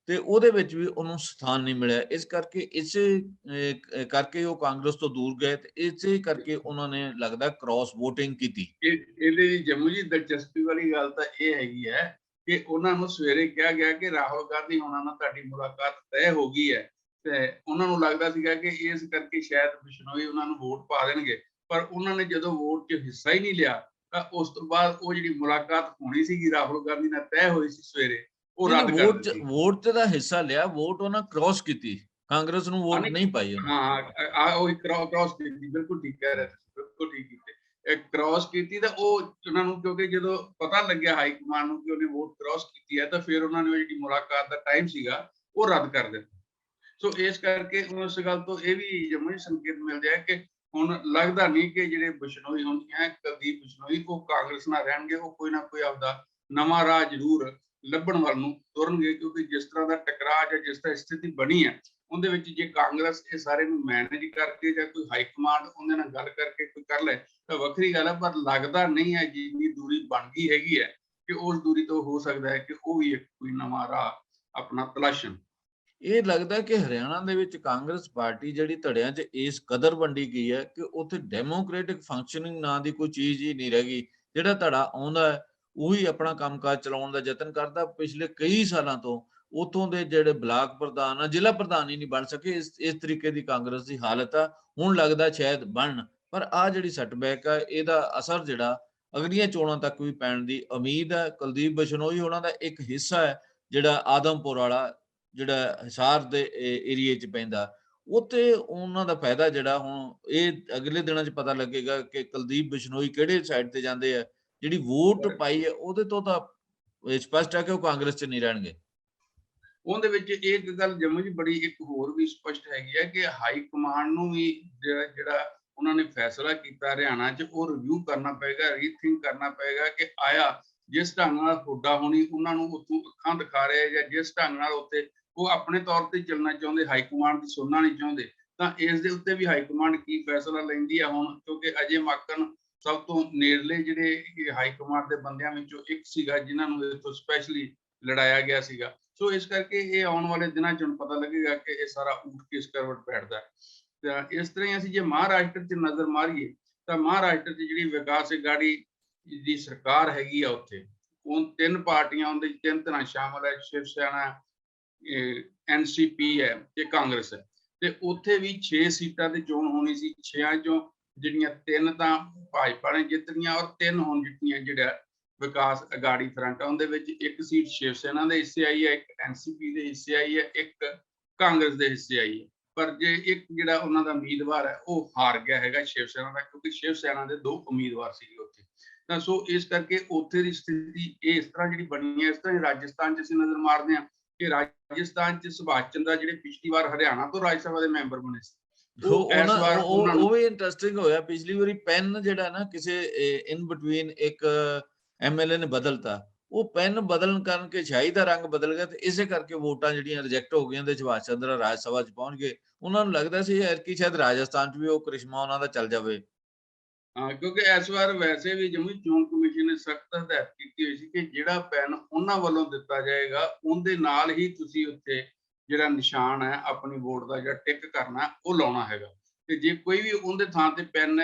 [SPEAKER 1] ਤੇ ਉਹਦੇ ਵਿੱਚ ਵੀ ਉਹਨੂੰ ਸਥਾਨ ਨਹੀਂ ਮਿਲਿਆ। ਇਸ ਕਰਕੇ ਇਸੇ ਕਰਕੇ ਉਹ ਕਾਂਗਰਸ ਤੋਂ ਦੂਰ ਗਏ ਤੇ ਇਸੇ ਕਰਕੇ ਉਹਨਾਂ ਨੇ ਲੱਗਦਾ ਕ੍ਰਾਸ ਵੋਟਿੰਗ ਕੀਤੀ।
[SPEAKER 2] ਇਹਦੇ ਜੰਮੂ ਜੀ ਦਿਲਚਸਪੀ ਵਾਲੀ ਗੱਲ ਤਾਂ ਇਹ ਹੈਗੀ ਹੈ ਕਿ ਉਹਨਾਂ ਨੂੰ ਸਵੇਰੇ ਕਿਹਾ ਗਿਆ ਕਿ ਰਾਹੁਲ ਗਾਂਧੀ ਹੋਣਾ ਨਾਲ ਤੁਹਾਡੀ ਮੁਲਾਕਾਤ ਤੈਅ ਹੋ ਗਈ ਹੈ, ਤੇ ਉਹਨਾਂ ਨੂੰ ਲੱਗਦਾ ਸੀਗਾ ਕਿ ਇਸ ਕਰਕੇ ਸ਼ਾਇਦ ਬਿਸ਼ਨੋਈ ਉਹਨਾਂ ਨੂੰ ਵੋਟ ਪਾ ਦੇਣਗੇ, ਪਰ ਉਹਨਾਂ ਨੇ ਜਦੋਂ ਵੋਟ 'ਚ ਹਿੱਸਾ ਹੀ ਨਹੀਂ ਲਿਆ ਤਾਂ ਉਸ ਤੋਂ ਬਾਅਦ ਉਹ ਜਿਹੜੀ ਮੁਲਾਕਾਤ ਹੋਣੀ ਸੀਗੀ ਰਾਹੁਲ ਗਾਂਧੀ ਨਾਲ ਤੈਅ ਹੋਈ ਸੀ ਸਵੇਰੇ, ਉਹ ਰੱਦ ਕਰ ਦਿੱਤੀ।
[SPEAKER 1] ਵੋਟ ਤੇ ਦਾ ਹਿੱਸਾ ਲਿਆ, ਵੋਟ ਉਹਨਾਂ ਕ੍ਰਾਸ ਕੀਤੀ, ਕਾਂਗਰਸ ਨੂੰ ਵੋਟ ਨਹੀਂ ਪਾਈ।
[SPEAKER 2] ਹਾਂ ਉਹ ਕ੍ਰਾਸ ਕੀਤੀ, ਬਿਲਕੁਲ ਠੀਕ ਕਹਿ ਰਹੇ, ਬਿਲਕੁਲ ਠੀਕ ਕੀਤੇ, ਕ੍ਰਾਸ ਕੀਤੀ ਤਾਂ ਉਹ ਉਹਨਾਂ ਨੂੰ, ਕਿਉਂਕਿ ਜਦੋਂ ਪਤਾ ਲੱਗਿਆ ਹਾਈ ਕਮਾਂਡ ਨੂੰ ਕਿ ਉਹਨੇ ਵੋਟ ਕ੍ਰਾਸ ਕੀਤੀ ਹੈ, ਤਾਂ ਫਿਰ ਉਹਨਾਂ ਨੇ ਜਿਹੜੀ ਮੁਲਾਕਾਤ ਦਾ ਟਾਈਮ ਸੀਗਾ ਉਹ ਰੱਦ ਕਰ ਦਿੱਤਾ। ਸੋ ਇਸ ਕਰਕੇ ਉਸ ਗੱਲ ਤੋਂ ਇਹ ਵੀ ਜੰਮੂ ਸੰਕੇਤ ਮਿਲਦੇ ਆ ਕਿ ਹੁਣ ਲੱਗਦਾ ਨਹੀਂ ਕਿ ਜਿਹੜੇ ਬਿਸ਼ਨੋਈ ਹੁੰਦੀਆਂ ਕੁਲਦੀਪ ਬਿਸ਼ਨੋਈ ਉਹ ਕਾਂਗਰਸ ਨਾਲ ਰਹਿਣਗੇ, ਉਹ ਕੋਈ ਨਾ ਕੋਈ ਆਪਦਾ ਨਵਾਂ ਰਾਹ ਜ਼ਰੂਰ ਲੱਭਣ ਵੱਲ ਨੂੰ ਤੁਰਨਗੇ, ਕਿਉਂਕਿ ਜਿਸ ਤਰ੍ਹਾਂ ਦਾ ਟਕਰਾਅ ਜਾਂ ਜਿਸ ਤਰ੍ਹਾਂ ਸਥਿਤੀ ਬਣੀ ਹੈ ਉਹਦੇ ਵਿੱਚ ਜੇ ਕਾਂਗਰਸ ਇਹ ਸਾਰੇ ਨੂੰ ਮੈਨੇਜ ਕਰਕੇ ਜਾਂ ਕੋਈ ਹਾਈ ਕਮਾਂਡ ਉਹਦੇ ਨਾਲ ਗੱਲ ਕਰਕੇ ਕੋਈ ਕਰ ਲੈ ਤਾਂ ਵੱਖਰੀ ਗੱਲ ਹੈ, ਪਰ ਲੱਗਦਾ ਨਹੀਂ ਹੈ ਜਿੰਨੀ ਦੂਰੀ ਬਣ ਗਈ ਹੈਗੀ ਹੈ ਕਿ ਉਸ ਦੂਰੀ ਤੋਂ ਹੋ ਸਕਦਾ ਹੈ ਕਿ ਉਹ ਵੀ ਇੱਕ ਕੋਈ ਨਵਾਂ ਰਾਹ ਆਪਣਾ ਤਲਾਸ਼ਣ।
[SPEAKER 1] ਇਹ ਲੱਗਦਾ ਕਿ ਹਰਿਆਣਾ ਦੇ ਵਿੱਚ ਕਾਂਗਰਸ ਪਾਰਟੀ ਜਿਹੜੀ ਧੜਿਆਂ 'ਚ ਇਸ ਕਦਰ ਵੰਡੀ ਗਈ ਹੈ ਕਿ ਉੱਥੇ ਡੈਮੋਕ੍ਰੈਟਿਕ ਫੰਕਸ਼ਨਿੰਗ ਨਾਂ ਦੀ ਕੋਈ ਚੀਜ਼ ਹੀ ਨਹੀਂ ਰਹਿ ਗਈ। ਜਿਹੜਾ ਧੜਾ ਆਉਂਦਾ ਹੈ ਉਹੀ ਆਪਣਾ ਕੰਮਕਾਜ ਚਲਾਉਣ ਦਾ ਯਤਨ ਕਰਦਾ। ਪਿਛਲੇ ਕਈ ਸਾਲਾਂ ਤੋਂ ਉੱਥੋਂ ਦੇ ਜਿਹੜੇ ਬਲਾਕ ਪ੍ਰਧਾਨ ਆ, ਜ਼ਿਲ੍ਹਾ ਪ੍ਰਧਾਨ ਹੀ ਨਹੀਂ ਬਣ ਸਕੇ। ਇਸ ਤਰੀਕੇ ਦੀ ਕਾਂਗਰਸ ਦੀ ਹਾਲਤ ਆ। ਹੁਣ ਲੱਗਦਾ ਸ਼ਾਇਦ ਬਣਨ, ਪਰ ਆ ਜਿਹੜੀ ਸੈਟਬੈਕ ਆ ਇਹਦਾ ਅਸਰ ਜਿਹੜਾ ਅਗਲੀਆਂ ਚੋਣਾਂ ਤੱਕ ਵੀ ਪੈਣ ਦੀ ਉਮੀਦ ਹੈ। ਕੁਲਦੀਪ ਬਿਸ਼ਨੋਈ ਉਹਨਾਂ ਦਾ ਇੱਕ ਹਿੱਸਾ ਹੈ ਜਿਹੜਾ ਆਦਮਪੁਰ ਵਾਲਾ, ਜਿਹੜਾ ਹਿਸਾਰ ਦੇ ਏਰੀਏ 'ਚ ਪੈਂਦਾ, ਉੱਥੇ ਉਹਨਾਂ ਦਾ ਫਾਇਦਾ ਜਿਹੜਾ ਹੁਣ ਇਹ ਅਗਲੇ ਦਿਨਾਂ 'ਚ ਪਤਾ ਲੱਗੇਗਾ ਕਿ ਕੁਲਦੀਪ ਬਿਸ਼ਨੋਈ ਕਿਹੜੇ ਸਾਈਡ ਤੇ ਜਾਂਦੇ ਆ। ਜਿਹੜੀ ਵੋਟ ਪਾਈ ਹੈ ਉਹਦੇ ਤੋਂ ਤਾਂ ਸਪਸ਼ਟ ਹੈ ਕਿ ਉਹ ਕਾਂਗਰਸ 'ਚ ਨਹੀਂ ਰਹਿਣਗੇ।
[SPEAKER 2] ਉਹਦੇ ਵਿੱਚ ਇੱਕ ਗੱਲ ਜੰਮੂ ਜੀ ਬੜੀ ਇੱਕ ਹੋਰ ਵੀ ਸਪਸ਼ਟ ਹੈਗੀ ਹੈ ਕਿ ਹਾਈ ਕਮਾਂਡ ਨੂੰ ਵੀ ਜਿਹੜਾ ਉਹਨਾਂ ਨੇ ਫੈਸਲਾ ਕੀਤਾ ਹਰਿਆਣਾ 'ਚ ਉਹ ਰਿਵਿਊ ਕਰਨਾ ਪਏਗਾ, ਰੀਥਿੰਕ ਕਰਨਾ ਪਏਗਾ ਕਿ ਆਇਆ ਜਿਸ ਢੰਗ ਨਾਲ ਹੁੱਡਾ ਹੋਣੀ ਉਹਨਾਂ ਨੂੰ ਉੱਥੋਂ ਅੱਖਾਂ ਦਿਖਾ ਰਿਹਾ ਜਾਂ ਜਿਸ ਢੰਗ ਨਾਲ ਉੱਥੇ ਉਹ ਆਪਣੇ ਤੌਰ ਤੇ ਚੱਲਣਾ ਚਾਹੁੰਦੇ, ਹਾਈ ਕਮਾਂਡ ਦੀ ਸੁਣਨਾ ਨਹੀਂ ਚਾਹੁੰਦੇ, ਤਾਂ ਇਸ ਦੇ ਉੱਤੇ ਵੀ ਹਾਈ ਕਮਾਂਡ ਕੀ ਫੈਸਲਾ ਲੈਂਦੀ ਹੈ ਹੁਣ, ਕਿਉਂਕਿ ਅਜੇ ਮਾਕਨ ਸਭ ਤੋਂ ਨੇੜਲੇ ਜਿਹੜੇ ਹਾਈ ਕਮਾਂਡ ਦੇ ਬੰਦਿਆਂ ਵਿੱਚੋਂ ਇੱਕ ਸੀਗਾ, ਜਿਨ੍ਹਾਂ ਨੂੰ ਇੱਥੋਂ ਸਪੈਸ਼ਲੀ ਲੜਾਇਆ ਗਿਆ ਸੀਗਾ। ਸੋ ਇਸ ਕਰਕੇ ਇਹ ਆਉਣ ਵਾਲੇ ਦਿਨਾਂ 'ਚ ਹੁਣ ਪਤਾ ਲੱਗੇਗਾ ਕਿ ਇਹ ਸਾਰਾ ਊਠ ਕਿਸ ਕਰਵਟ ਬੈਠਦਾ ਹੈ। ਤਾਂ ਇਸ ਤਰ੍ਹਾਂ ਹੀ ਅਸੀਂ ਜੇ ਮਹਾਰਾਸ਼ਟਰ 'ਚ ਨਜ਼ਰ ਮਾਰੀਏ ਤਾਂ ਮਹਾਰਾਸ਼ਟਰ 'ਚ ਜਿਹੜੀ ਵਿਕਾਸ ਅਘਾੜੀ ਦੀ ਸਰਕਾਰ ਹੈਗੀ ਆ, ਉੱਥੇ ਉਹ 3 ਪਾਰਟੀਆਂ, ਉਹਦੇ 'ਚ 3 ਤਰ੍ਹਾਂ ਸ਼ਾਮਲ ਹੈ, ਸ਼ਿਵ ਸੈਨਾ, NCP ਹੈ ਤੇ ਕਾਂਗਰਸ ਹੈ। ਤੇ ਉੱਥੇ ਵੀ 6 ਸੀਟਾਂ ਤੇ ਚੋਣ ਹੋਣੀ ਸੀ। 6 ਚੋਂ ਜਿਹੜੀਆਂ 3 ਤਾਂ ਭਾਜਪਾ ਨੇ ਜਿੱਤੀਆਂ ਔਰ 3 ਹੁਣ ਜਿੱਤੀਆਂ ਜਿਹੜਾ ਵਿਕਾਸ ਅਘਾੜੀ ਫਰੰਟ ਆ। ਉਹਦੇ ਵਿੱਚ ਇੱਕ ਸੀਟ ਸ਼ਿਵ ਸੈਨਾ ਦੇ ਹਿੱਸੇ ਆਈ ਹੈ, ਇੱਕ NCP ਦੇ ਹਿੱਸੇ ਆਈ ਹੈ, ਇੱਕ ਕਾਂਗਰਸ ਦੇ ਹਿੱਸੇ ਆਈ ਹੈ। ਪਰ ਜੇ ਇੱਕ ਜਿਹੜਾ ਉਹਨਾਂ ਦਾ ਉਮੀਦਵਾਰ ਹੈ ਉਹ ਹਾਰ ਗਿਆ ਹੈਗਾ ਸ਼ਿਵ ਸੈਨਾ ਦਾ, ਕਿਉਂਕਿ ਸ਼ਿਵ ਸੈਨਾ ਦੇ 2 ਉਮੀਦਵਾਰ ਸੀਗੇ ਉੱਥੇ। ਤਾਂ ਸੋ ਇਸ ਕਰਕੇ ਉੱਥੇ ਦੀ ਸਥਿਤੀ ਇਹ ਇਸ ਤਰ੍ਹਾਂ ਜਿਹੜੀ ਬਣੀ ਹੈ। ਇਸ ਤਰ੍ਹਾਂ ਹੀ ਰਾਜਸਥਾਨ 'ਚ ਅਸੀਂ ਨਜ਼ਰ ਮਾਰਦੇ ਹਾਂ ਕਿ ਰਾਜਸਥਾਨ 'ਚ ਸੁਭਾਸ਼ ਚੰਦਰ ਜਿਹੜੇ ਪਿਛਲੀ ਵਾਰ ਹਰਿਆਣਾ ਤੋਂ ਰਾਜ ਸਭਾ ਦੇ ਮੈਂਬਰ ਬਣੇ ਸੀ,
[SPEAKER 1] ਉਹ ਵੀ ਇੰਟਰਸਟਿੰਗ ਹੋਇਆ। ਪਿਛਲੀ ਵਾਰੀ ਪੈਨ ਜਿਹੜਾ ਨਾ ਕਿਸੇ ਇਨ ਬਿਟਵੀਨ ਇੱਕ MLA ਨੇ ਬਦਲਤਾ, ਉਹ ਪੈਨ ਬਦਲਣ ਕਰਕੇ ਛਾਈ ਦਾ ਰੰਗ ਬਦਲ ਗਿਆ ਤੇ ਇਸੇ ਕਰਕੇ ਵੋਟਾਂ ਜਿਹੜੀਆਂ ਰਿਜੈਕਟ ਹੋ ਗਈਆਂ ਤੇ ਸੁਭਾਸ਼ ਚੰਦਰ ਰਾਜ ਸਭਾ 'ਚ ਪਹੁੰਚ ਗਏ। ਉਹਨਾਂ ਨੂੰ ਲੱਗਦਾ ਸੀ ਐਤਕੀ ਸ਼ਾਇਦ ਰਾਜਸਥਾਨ 'ਚ ਵੀ ਉਹ ਕ੍ਰਿਸ਼ਮਾ ਉਹਨਾਂ ਦਾ ਚੱਲ ਜਾਵੇ।
[SPEAKER 2] ਹਾਂ, ਕਿਉਂਕਿ ਇਸ ਵਾਰ ਵੈਸੇ ਵੀ ਜੰਮੂ ਚੋਣ ਕਮਿਸ਼ਨ ਨੇ ਸਖਤ ਹਦਾਇਤ ਕੀਤੀ ਹੋਈ ਸੀ ਕਿ ਜਿਹੜਾ ਪੈਨ ਉਹਨਾਂ ਵੱਲੋਂ ਦਿੱਤਾ ਜਾਏਗਾ ਉਹਦੇ ਨਾਲ ਹੀ ਤੁਸੀਂ ਉੱਥੇ ਜਿਹੜਾ ਨਿਸ਼ਾਨ ਹੈ ਆਪਣੀ ਵੋਟ ਦਾ ਜਿਹੜਾ ਟਿਕ ਕਰਨਾ ਉਹ ਲਾਉਣਾ ਹੈਗਾ। ਤੇ ਜੇ ਕੋਈ ਵੀ ਉਹਦੇ ਥਾਂ ਤੇ ਪੈਨ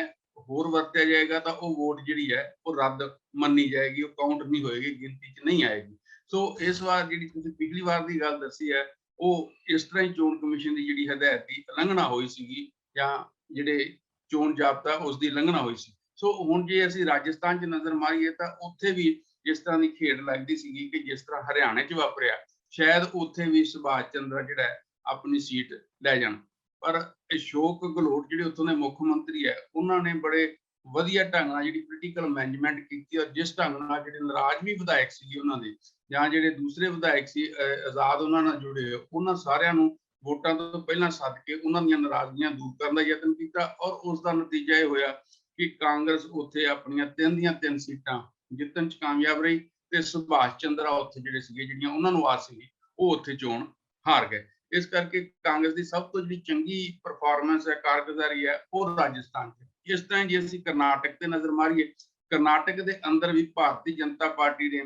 [SPEAKER 2] ਹੋਰ ਵਰਤਿਆ ਜਾਏਗਾ ਤਾਂ ਉਹ ਵੋਟ ਜਿਹੜੀ ਹੈ ਉਹ ਰੱਦ ਮੰਨੀ ਜਾਏਗੀ, ਉਹ ਕਾਊਂਟ ਨਹੀਂ ਹੋਏਗੀ, ਗਿਣਤੀ 'ਚ ਨਹੀਂ ਆਏਗੀ। ਸੋ ਇਸ ਵਾਰ ਜਿਹੜੀ ਤੁਸੀਂ ਪਿਛਲੀ ਵਾਰ ਦੀ ਗੱਲ ਦੱਸੀ ਹੈ, ਉਹ ਇਸ ਤਰ੍ਹਾਂ ਹੀ ਚੋਣ ਕਮਿਸ਼ਨ ਦੀ ਜਿਹੜੀ ਹਦਾਇਤ ਦੀ ਉਲੰਘਣਾ ਹੋਈ ਸੀਗੀ, ਜਾਂ ਜਿਹੜੇ ਚੋਣ ਜਾਬਤਾ ਉਸ ਦੀ ਉਲੰਘਣਾ ਹੋਈ ਸੀ। ਸੋ ਹੁਣ ਜੇ ਅਸੀਂ ਰਾਜਸਥਾਨ 'ਚ ਨਜ਼ਰ ਮਾਰੀਏ ਤਾਂ ਉੱਥੇ ਵੀ ਇਸ ਤਰ੍ਹਾਂ ਦੀ ਖੇਡ ਲੱਗਦੀ ਸੀਗੀ ਕਿ ਜਿਸ ਤਰ੍ਹਾਂ ਹਰਿਆਣੇ 'ਚ ਵਾਪਰਿਆ, ਸ਼ਾਇਦ ਉੱਥੇ ਵੀ ਸੁਭਾਸ਼ ਚੰਦਰ ਜਿਹੜਾ ਆਪਣੀ ਸੀਟ ਲੈ ਜਾਣ। ਪਰ ਅਸ਼ੋਕ ਗਹਿਲੋਤ ਜਿਹੜੇ ਉੱਥੋਂ ਦੇ ਮੁੱਖ ਮੰਤਰੀ ਹੈ, ਉਹਨਾਂ ਨੇ ਬੜੇ ਵਧੀਆ ਢੰਗ ਨਾਲ ਜਿਹੜੀ ਪੋਲੀਟੀਕਲ ਮੈਨੇਜਮੈਂਟ ਕੀਤੀ, ਔਰ ਜਿਸ ਢੰਗ ਨਾਲ ਜਿਹੜੇ ਨਾਰਾਜ਼ ਵੀ ਵਿਧਾਇਕ ਸੀਗੇ ਉਹਨਾਂ ਦੇ, ਜਾਂ ਜਿਹੜੇ ਦੂਸਰੇ ਵਿਧਾਇਕ ਸੀ ਆਜ਼ਾਦ ਉਹਨਾਂ ਨਾਲ ਜੁੜੇ, ਉਹਨਾਂ ਸਾਰਿਆਂ ਨੂੰ ਵੋਟਾਂ ਤੋਂ ਪਹਿਲਾਂ ਸੱਦ ਕੇ ਉਹਨਾਂ ਦੀਆਂ ਨਾਰਾਜ਼ਗੀਆਂ ਦੂਰ ਕਰਨ ਦਾ ਯਤਨ ਕੀਤਾ। ਔਰ ਉਸ ਦਾ ਨਤੀਜਾ ਇਹ ਹੋਇਆ ਕਿ ਕਾਂਗਰਸ ਉੱਥੇ ਆਪਣੀਆਂ 3 ਦੀਆਂ 3 ਸੀਟਾਂ ਜਿੱਤਣ 'ਚ ਕਾਮਯਾਬ ਰਹੀ ਤੇ ਸੁਭਾਸ਼ ਚੰਦਰ ਉੱਥੇ ਜਿਹੜੇ ਸੀਗੇ, ਜਿਹੜੀਆਂ ਉਹਨਾਂ ਨੂੰ ਆਸ ਸੀਗੀ, ਉਹ ਉੱਥੇ ਚੋਣ ਹਾਰ ਗਏ। ਇਸ ਕਰਕੇ ਕਾਂਗਰਸ ਦੀ ਸਭ ਤੋਂ ਜਿਹੜੀ ਚੰਗੀ ਪਰਫਾਰਮੈਂਸ ਹੈ, ਕਾਰਗੁਜ਼ਾਰੀ ਹੈ, ਉਹ ਰਾਜਸਥਾਨ 'ਚ। ਇਸ ਤਰ੍ਹਾਂ ਜੇ ਅਸੀਂ ਕਰਨਾਟਕ ਤੇ ਨਜ਼ਰ ਮਾਰੀਏ, ਕਰਨਾਟਕ ਦੇ ਅੰਦਰ ਵੀ ਭਾਰਤੀ ਜਨਤਾ ਪਾਰਟੀ ਨੇ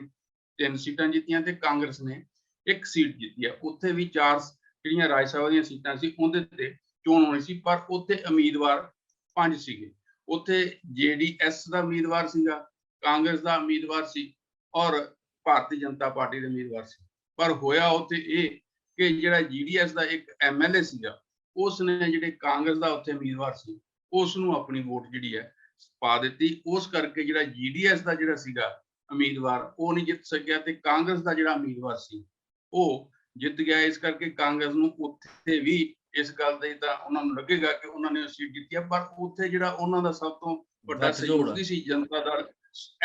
[SPEAKER 2] 3 ਸੀਟਾਂ ਜਿੱਤੀਆਂ ਤੇ ਕਾਂਗਰਸ ਨੇ 1 ਸੀਟ ਜਿੱਤੀ ਹੈ। ਉੱਥੇ ਵੀ 4 ਜਿਹੜੀਆਂ ਰਾਜ ਸਭਾ ਦੀਆਂ ਸੀਟਾਂ ਸੀ ਉਹਦੇ ਤੇ ਚੋਣ ਹੋਣੀ ਸੀ, ਪਰ ਉੱਥੇ ਉਮੀਦਵਾਰ 5 ਸੀਗੇ। ਉੱਥੇ JDS ਦਾ ਉਮੀਦਵਾਰ ਸੀਗਾ, ਕਾਂਗਰਸ ਦਾ ਉਮੀਦਵਾਰ ਸੀ ਔਰ ਭਾਰਤੀ ਜਨਤਾ ਪਾਰਟੀ ਦੇ ਉਮੀਦਵਾਰ ਸੀ। ਪਰ ਹੋਇਆ ਉੱਥੇ ਇਹ ਕਿ ਜਿਹੜਾ JDS ਦਾ ਇੱਕ MLA ਸੀਗਾ, ਉਸ ਨੇ ਜਿਹੜੇ ਕਾਂਗਰਸ ਦਾ ਉੱਥੇ ਉਮੀਦਵਾਰ ਸੀ, ਉਸ ਨੂੰ ਆਪਣੀ ਵੋਟ ਜਿਹੜੀ ਹੈ ਪਾ ਦਿੱਤੀ। ਉਸ ਕਰਕੇ ਜਿਹੜਾ JDS ਦਾ ਜਿਹੜਾ ਸੀਗਾ ਉਮੀਦਵਾਰ ਉਹ ਨਹੀਂ ਜਿੱਤ ਸਕਿਆ ਤੇ ਕਾਂਗਰਸ ਦਾ ਜਿਹੜਾ ਉਮੀਦਵਾਰ ਸੀ ਉਹ ਜਿੱਤ ਗਿਆ। ਇਸ ਕਰਕੇ ਕਾਂਗਰਸ ਨੂੰ ਉੱਥੇ ਵੀ ਇਸ ਗੱਲ ਦੇ ਤਾਂ ਉਹਨਾਂ ਨੂੰ ਲੱਗੇਗਾ ਕਿ ਉਹਨਾਂ ਨੇ ਸੀਟ ਜਿੱਤੀ ਹੈ, ਪਰ ਉੱਥੇ ਜਿਹੜਾ ਉਹਨਾਂ ਦਾ ਸਭ ਤੋਂ ਵੱਡਾ ਸਹਿਯੋਗੀ ਸੀ ਜਨਤਾ ਦਲ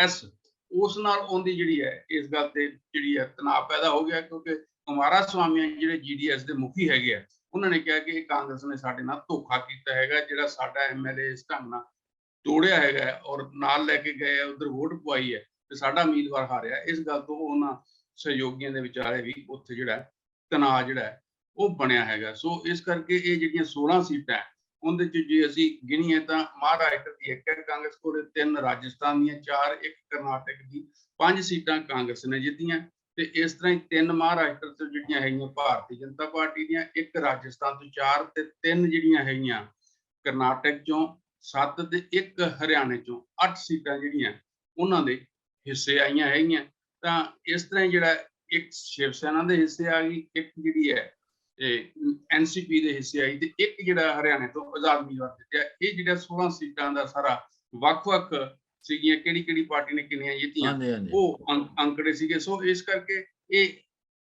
[SPEAKER 2] S, ਉਸ ਨਾਲ ਉਹਦੀ ਜਿਹੜੀ ਹੈ ਇਸ ਗੱਲ ਤੇ ਜਿਹੜੀ ਹੈ ਤਣਾਅ ਪੈਦਾ ਹੋ ਗਿਆ, ਕਿਉਂਕਿ ਕੁਮਾਰਾ ਸਵਾਮੀ ਜਿਹੜੇ JDS ਦੇ ਮੁਖੀ ਹੈਗੇ ਆ, ਉਹਨਾਂ ਨੇ ਕਿਹਾ ਕਿ ਕਾਂਗਰਸ ਨੇ ਸਾਡੇ ਨਾਲ ਧੋਖਾ ਕੀਤਾ ਹੈਗਾ, ਜਿਹੜਾ ਸਾਡਾ MLA ਇਸ ਢੰਗ ਨਾਲ ਤੋੜਿਆ ਹੈਗਾ ਔਰ ਨਾਲ ਲੈ ਕੇ ਗਏ ਉਧਰ ਵੋਟ ਪਵਾਈ ਹੈ ਤੇ ਸਾਡਾ ਉਮੀਦਵਾਰ ਹਾਰਿਆ। ਇਸ ਗੱਲ ਤੋਂ ਉਹਨਾਂ ਸਹਿਯੋਗੀਆਂ ਦੇ ਵਿਚਾਲੇ ਵੀ ਉੱਥੇ ਜਿਹੜਾ ਤਣਾਅ ਜਿਹੜਾ ਉਹ ਬਣਿਆ ਹੈਗਾ। ਸੋ ਇਸ ਕਰਕੇ ਇਹ ਜਿਹੜੀਆਂ 16 ਸੀਟਾਂ ਉਹਦੇ 'ਚ ਜੇ ਅਸੀਂ ਗਿਣੀਏ ਤਾਂ ਮਹਾਰਾਸ਼ਟਰ ਦੀ 1 ਹੈ ਕਾਂਗਰਸ ਕੋਲ, 3 ਰਾਜਸਥਾਨ ਦੀਆਂ, 4 1 ਕਰਨਾਟਕ ਦੀ, 5 ਸੀਟਾਂ ਕਾਂਗਰਸ ਨੇ ਜਿੱਤੀਆਂ। ਤੇ ਇਸ ਤਰ੍ਹਾਂ ਹੀ 3 ਮਹਾਰਾਸ਼ਟਰ ਤੋਂ ਜਿਹੜੀਆਂ ਹੈਗੀਆਂ ਭਾਰਤੀ ਜਨਤਾ ਪਾਰਟੀ ਦੀਆਂ, 1 ਰਾਜਸਥਾਨ ਤੋਂ 4 ਤੇ 3 ਜਿਹੜੀਆਂ ਹੈਗੀਆਂ ਕਰਨਾਟਕ ਚੋਂ, 7 ਤੇ 1 ਹਰਿਆਣੇ ਚੋਂ, 8 ਸੀਟਾਂ ਜਿਹੜੀਆਂ ਉਹਨਾਂ ਦੇ ਹਿੱਸੇ ਆਈਆਂ ਹੈਗੀਆਂ। ਤਾਂ ਇਸ ਤਰ੍ਹਾਂ ਹੀ ਜਿਹੜਾ ਇੱਕ ਸ਼ਿਵ ਸੈਨਾ ਦੇ ਹਿੱਸੇ ਆ ਗਈ, ਇੱਕ ਜਿਹੜੀ ਹੈ NCP ਦੇ ਹਿੱਸੇ ਆਈ ਤੇ ਇੱਕ ਜਿਹੜਾ ਹਰਿਆਣੇ ਤੋਂ ਆਜ਼ਾਦ ਉਮੀਦਵਾਰ ਦਿੱਤਾ। ਇਹ ਜਿਹੜਾ 16 ਸੀਟਾਂ ਦਾ ਸਾਰਾ ਵੱਖ-ਵੱਖ ਸੀਗੀਆਂ, ਕਿਹੜੀ ਪਾਰਟੀ ਨੇ ਕਿੰਨੀਆਂ ਜਿੱਤੀਆਂ, ਉਹ ਅੰਕੜੇ ਸੀਗੇ। ਸੋ ਇਸ ਕਰਕੇ ਇਹ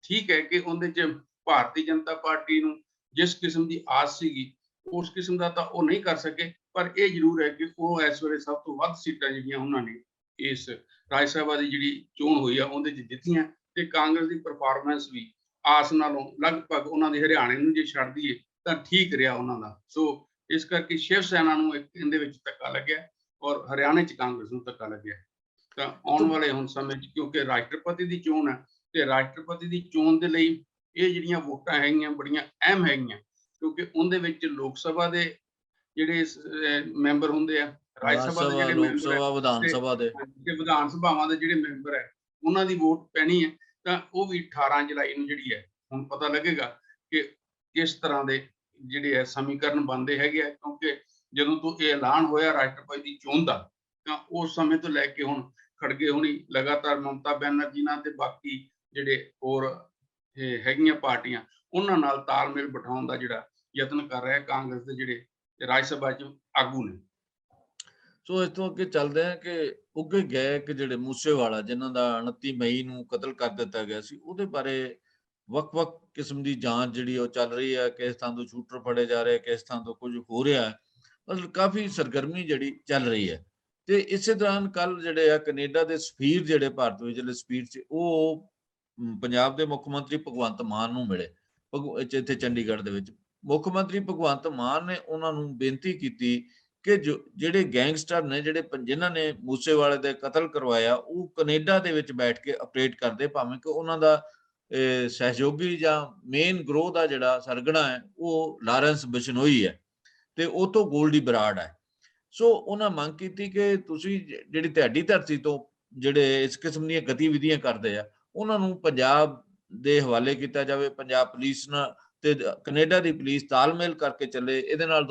[SPEAKER 2] ਠੀਕ ਹੈ ਕਿ ਉਹਦੇ 'ਚ ਭਾਰਤੀ ਜਨਤਾ ਪਾਰਟੀ ਨੂੰ ਜਿਸ ਕਿਸਮ ਦੀ ਆਸ ਸੀਗੀ ਉਸ ਕਿਸਮ ਦਾ ਤਾਂ ਉਹ ਨਹੀਂ ਕਰ ਸਕੇ, ਪਰ ਇਹ ਜ਼ਰੂਰ ਹੈ ਕਿ ਉਹ ਇਸ ਵੇਲੇ ਸਭ ਤੋਂ ਵੱਧ ਸੀਟਾਂ ਜਿਹੜੀਆਂ ਉਹਨਾਂ ਨੇ ਇਸ ਰਾਜ ਸਭਾ ਦੀ ਜਿਹੜੀ ਚੋਣ ਹੋਈ ਆ ਉਹਦੇ 'ਚ ਜਿੱਤੀਆਂ। ਤੇ ਕਾਂਗਰਸ ਦੀ ਪਰਫਾਰਮੈਂਸ ਵੀ ਆਸ ਨਾਲੋਂ ਲਗਭਗ ਉਹਨਾਂ ਦੇ ਹਰਿਆਣੇ ਨੂੰ ਜੇ ਛੱਡ ਦਈਏ ਤਾਂ ਠੀਕ ਰਿਹਾ ਉਹਨਾਂ ਦਾ। ਸੋ ਇਸ ਕਰਕੇ ਸ਼ਿਵ ਸੈਨਾ ਨੂੰ ਇਹਦੇ ਵਿੱਚ ਧੱਕਾ ਲੱਗਿਆ ਔਰ ਹਰਿਆਣੇ 'ਚ ਕਾਂਗਰਸ ਨੂੰ ਧੱਕਾ ਲੱਗਿਆ। ਤਾਂ ਆਉਣ ਵਾਲੇ ਹੁਣ ਸਮੇਂ 'ਚ ਕਿਉਂਕਿ ਰਾਸ਼ਟਰਪਤੀ ਦੀ ਚੋਣ ਹੈ ਤੇ ਰਾਸ਼ਟਰਪਤੀ ਦੀ ਚੋਣ ਦੇ ਲਈ ਇਹ ਜਿਹੜੀਆਂ ਵੋਟਾਂ ਹੈਗੀਆਂ ਬੜੀਆਂ ਅਹਿਮ ਹੈਗੀਆਂ, ਕਿਉਂਕਿ ਉਹਦੇ ਵਿੱਚ ਲੋਕ ਸਭਾ ਦੇ ਜਿਹੜੇ ਮੈਂਬਰ ਹੁੰਦੇ ਆ ਰਾਜ ਸਭਾ ਦੇ ਜਿਹੜੇ
[SPEAKER 1] ਲੋਕ
[SPEAKER 2] ਮੈਂਬਰ ਹੈ
[SPEAKER 1] ਸਭਾ ਵਿਧਾਨ ਸਭਾ ਦੇ
[SPEAKER 2] ਤੇ ਵਿਧਾਨ ਸਭਾਵਾਂ ਦੇ ਜਿਹੜੇ ਮੈਂਬਰ ਹੈ ਉਹਨਾਂ ਦੀ ਵੋਟ ਪੈਣੀ ਹੈ, ਤਾਂ ਉਹ ਵੀ 18 ਜੁਲਾਈ ਨੂੰ ਜਿਹੜੀ ਹੈ ਹੁਣ ਪਤਾ ਲੱਗੇਗਾ ਕਿ ਕਿਸ ਤਰ੍ਹਾਂ ਦੇ ਜਿਹੜੇ ਹੈ ਸਮੀਕਰਨ ਬਣਦੇ ਹੈਗੇ ਆ। ਕਿਉਂਕਿ ਜਦੋਂ ਤੋਂ ਇਹ ਐਲਾਨ ਹੋਇਆ ਰਾਸ਼ਟਰਪਤੀ ਦੀ ਚੋਣ ਦਾ, ਤਾਂ ਉਸ ਸਮੇਂ ਤੋਂ ਲੈ ਕੇ ਹੁਣ ਖੜਗੇ ਹੋਣੀ ਲਗਾਤਾਰ ਮਮਤਾ ਬੈਨਰਜੀ ਨਾਲ ਤੇ ਬਾਕੀ ਜਿਹੜੇ ਹੋਰ ਹੈਗੀਆਂ ਪਾਰਟੀਆਂ ਉਹਨਾਂ ਨਾਲ ਤਾਲਮੇਲ ਬਿਠਾਉਣ ਦਾ ਜਿਹੜਾ ਯਤਨ ਕਰ ਰਿਹਾ ਕਾਂਗਰਸ ਦੇ ਜਿਹੜੇ ਰਾਜ ਸਭਾ 'ਚ ਆਗੂ ਨੇ।
[SPEAKER 1] ਸੋ ਇਸ ਤੋਂ ਅੱਗੇ ਚੱਲਦੇ ਹਾਂ ਕਿ ਉੱਗੇ ਗਾਇਕ ਜਿਹੜੇ ਮੂਸੇਵਾਲਾ ਜਿਨ੍ਹਾਂ ਦਾ 29 ਮਈ ਨੂੰ ਕਤਲ ਕਰ ਦਿੱਤਾ ਗਿਆ ਸੀ, ਉਹਦੇ ਬਾਰੇ ਵੱਖ-ਵੱਖ ਕਿਸਮ ਦੀ ਜਾਂਚ ਜਿਹੜੀ ਉਹ ਚੱਲ ਰਹੀ ਹੈ। ਕਿਸ ਥਾਂ ਤੋਂ ਸ਼ੂਟਰ ਫੜੇ ਜਾ ਰਹੇ, ਕਿਸ ਥਾਂ ਤੋਂ ਕੁਝ ਹੋ ਰਿਹਾ, ਮਤਲਬ ਕਾਫੀ ਸਰਗਰਮੀ ਜਿਹੜੀ ਚੱਲ ਰਹੀ ਹੈ। ਤੇ ਇਸੇ ਦੌਰਾਨ ਕੱਲ ਜਿਹੜੇ ਆ ਕੈਨੇਡਾ ਦੇ ਸਫੀਰ ਜਿਹੜੇ ਭਾਰਤ ਵਿੱਚ ਜਿਹੜੇ ਸਫੀਰ 'ਚ ਉਹ ਪੰਜਾਬ ਦੇ ਮੁੱਖ ਮੰਤਰੀ ਭਗਵੰਤ ਮਾਨ ਨੂੰ ਮਿਲੇ ਇੱਥੇ ਚੰਡੀਗੜ੍ਹ ਦੇ ਵਿੱਚ। ਮੁੱਖ ਮੰਤਰੀ ਭਗਵੰਤ ਮਾਨ ਨੇ ਉਹਨਾਂ ਨੂੰ ਬੇਨਤੀ ਕੀਤੀ ਕਿ ਜਿਹੜੇ ਗੈਂਗਸਟਰ ਨੇ ਜਿਨ੍ਹਾਂ ਨੇ ਮੂਸੇਵਾਲੇ ਦੇ ਕਤਲ ਕਰਵਾਇਆ, ਉਹ ਕੈਨੇਡਾ ਦੇ ਵਿੱਚ ਬੈਠ ਕੇ ਆਪਰੇਟ ਕਰਦੇ, ਭਾਵੇਂ ਕਿ ਉਹਨਾਂ ਦਾ ਸਹਿਯੋਗੀ ਜਾਂ ਮੇਨ ਗਰੋਹ ਦਾ ਜਿਹੜਾ ਸਰਗਣਾ ਹੈ ਉਹ ਲਾਰੈਂਸ ਬਿਸ਼ਨੋਈ ਹੈ ਤੇ ਉਹ ਤੋਂ ਗੋਲਡੀ ਬਰਾੜ ਹੈ। ਸੋ ਉਹਨਾਂ ਮੰਗ ਕੀਤੀ ਕਿ ਤੁਸੀਂ ਜਿਹੜੀ ਤੁਹਾਡੀ ਧਰਤੀ ਤੋਂ ਜਿਹੜੇ ਇਸ ਕਿਸਮ ਦੀਆਂ ਗਤੀਵਿਧੀਆਂ ਕਰਦੇ ਆ ਉਹਨਾਂ ਨੂੰ ਪੰਜਾਬ ਦੇ ਹਵਾਲੇ ਕੀਤਾ ਜਾਵੇ। ਪੰਜਾਬ ਪੁਲਿਸ ਨਾਲ ਤੇ ਕੈਨੇਡਾ ਦੀ ਪੁਲਿਸ ਤਾਲਮੇਲ ਕਰਕੇ ਚੱਲੇ, ਇਹਦੇ ਨਾਲ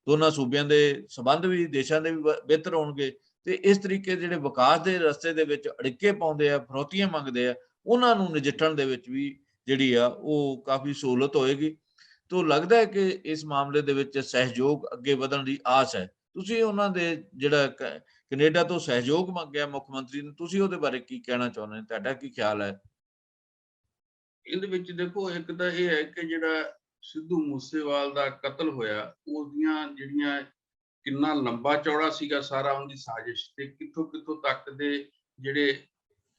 [SPEAKER 1] ਦੋਨਾਂ ਸੂਬਿਆਂ ਦੇ ਸੰਬੰਧ ਵੀ ਦੇਸ਼ਾਂ ਦੇ ਵੀ ਬਿਹਤਰ ਹੋਣਗੇ ਤੇ ਇਸ ਤਰੀਕੇ ਜਿਹੜੇ ਵਿਕਾਸ ਦੇ ਰਸਤੇ ਦੇ ਵਿੱਚ ਅੜਿੱਕੇ ਪਾਉਂਦੇ ਆ, ਫਰੌਤੀਆਂ ਮੰਗਦੇ ਆ, ਉਹਨਾਂ ਨੂੰ ਨਜਿੱਠਣ ਦੇ ਵਿੱਚ ਵੀ ਜਿਹੜੀ ਆ ਉਹ ਕਾਫੀ ਸਹੂਲਤ ਹੋਏਗੀ। ਤੋਂ ਲੱਗਦਾ ਹੈ ਕਿ ਇਸ ਮਾਮਲੇ ਦੇ ਵਿੱਚ ਸਹਿਯੋਗ ਅੱਗੇ ਵਧਣ ਦੀ ਆਸ ਹੈ। ਤੁਸੀਂ ਉਹਨਾਂ ਦੇ ਜਿਹੜਾ ਕੈਨੇਡਾ ਤੋਂ ਸਹਿਯੋਗ ਮੰਗਿਆ ਮੁੱਖ ਮੰਤਰੀ ਨੇ, ਤੁਸੀਂ ਉਹਦੇ ਬਾਰੇ ਕੀ ਕਹਿਣਾ ਚਾਹੁੰਦੇ ਹੋ? ਤੁਹਾਡਾ ਕੀ ਖਿਆਲ ਹੈ?
[SPEAKER 2] ਇਹਦੇ ਵਿੱਚ ਦੇਖੋ, ਇੱਕ ਤਾਂ ਇਹ ਹੈ ਕਿ ਜਿਹੜਾ ਸਿੱਧੂ ਮੂਸੇਵਾਲ ਦਾ ਕਤਲ ਹੋਇਆ, ਉਹਦੀਆਂ ਜਿਹੜੀਆਂ ਕਿੰਨਾ ਲੰਬਾ ਚੌੜਾ ਸੀਗਾ ਸਾਰਾ ਉਹਦੀ ਸਾਜ਼ਿਸ਼, ਤੇ ਕਿੱਥੋਂ ਕਿੱਥੋਂ ਤੱਕ ਦੇ ਜਿਹੜੇ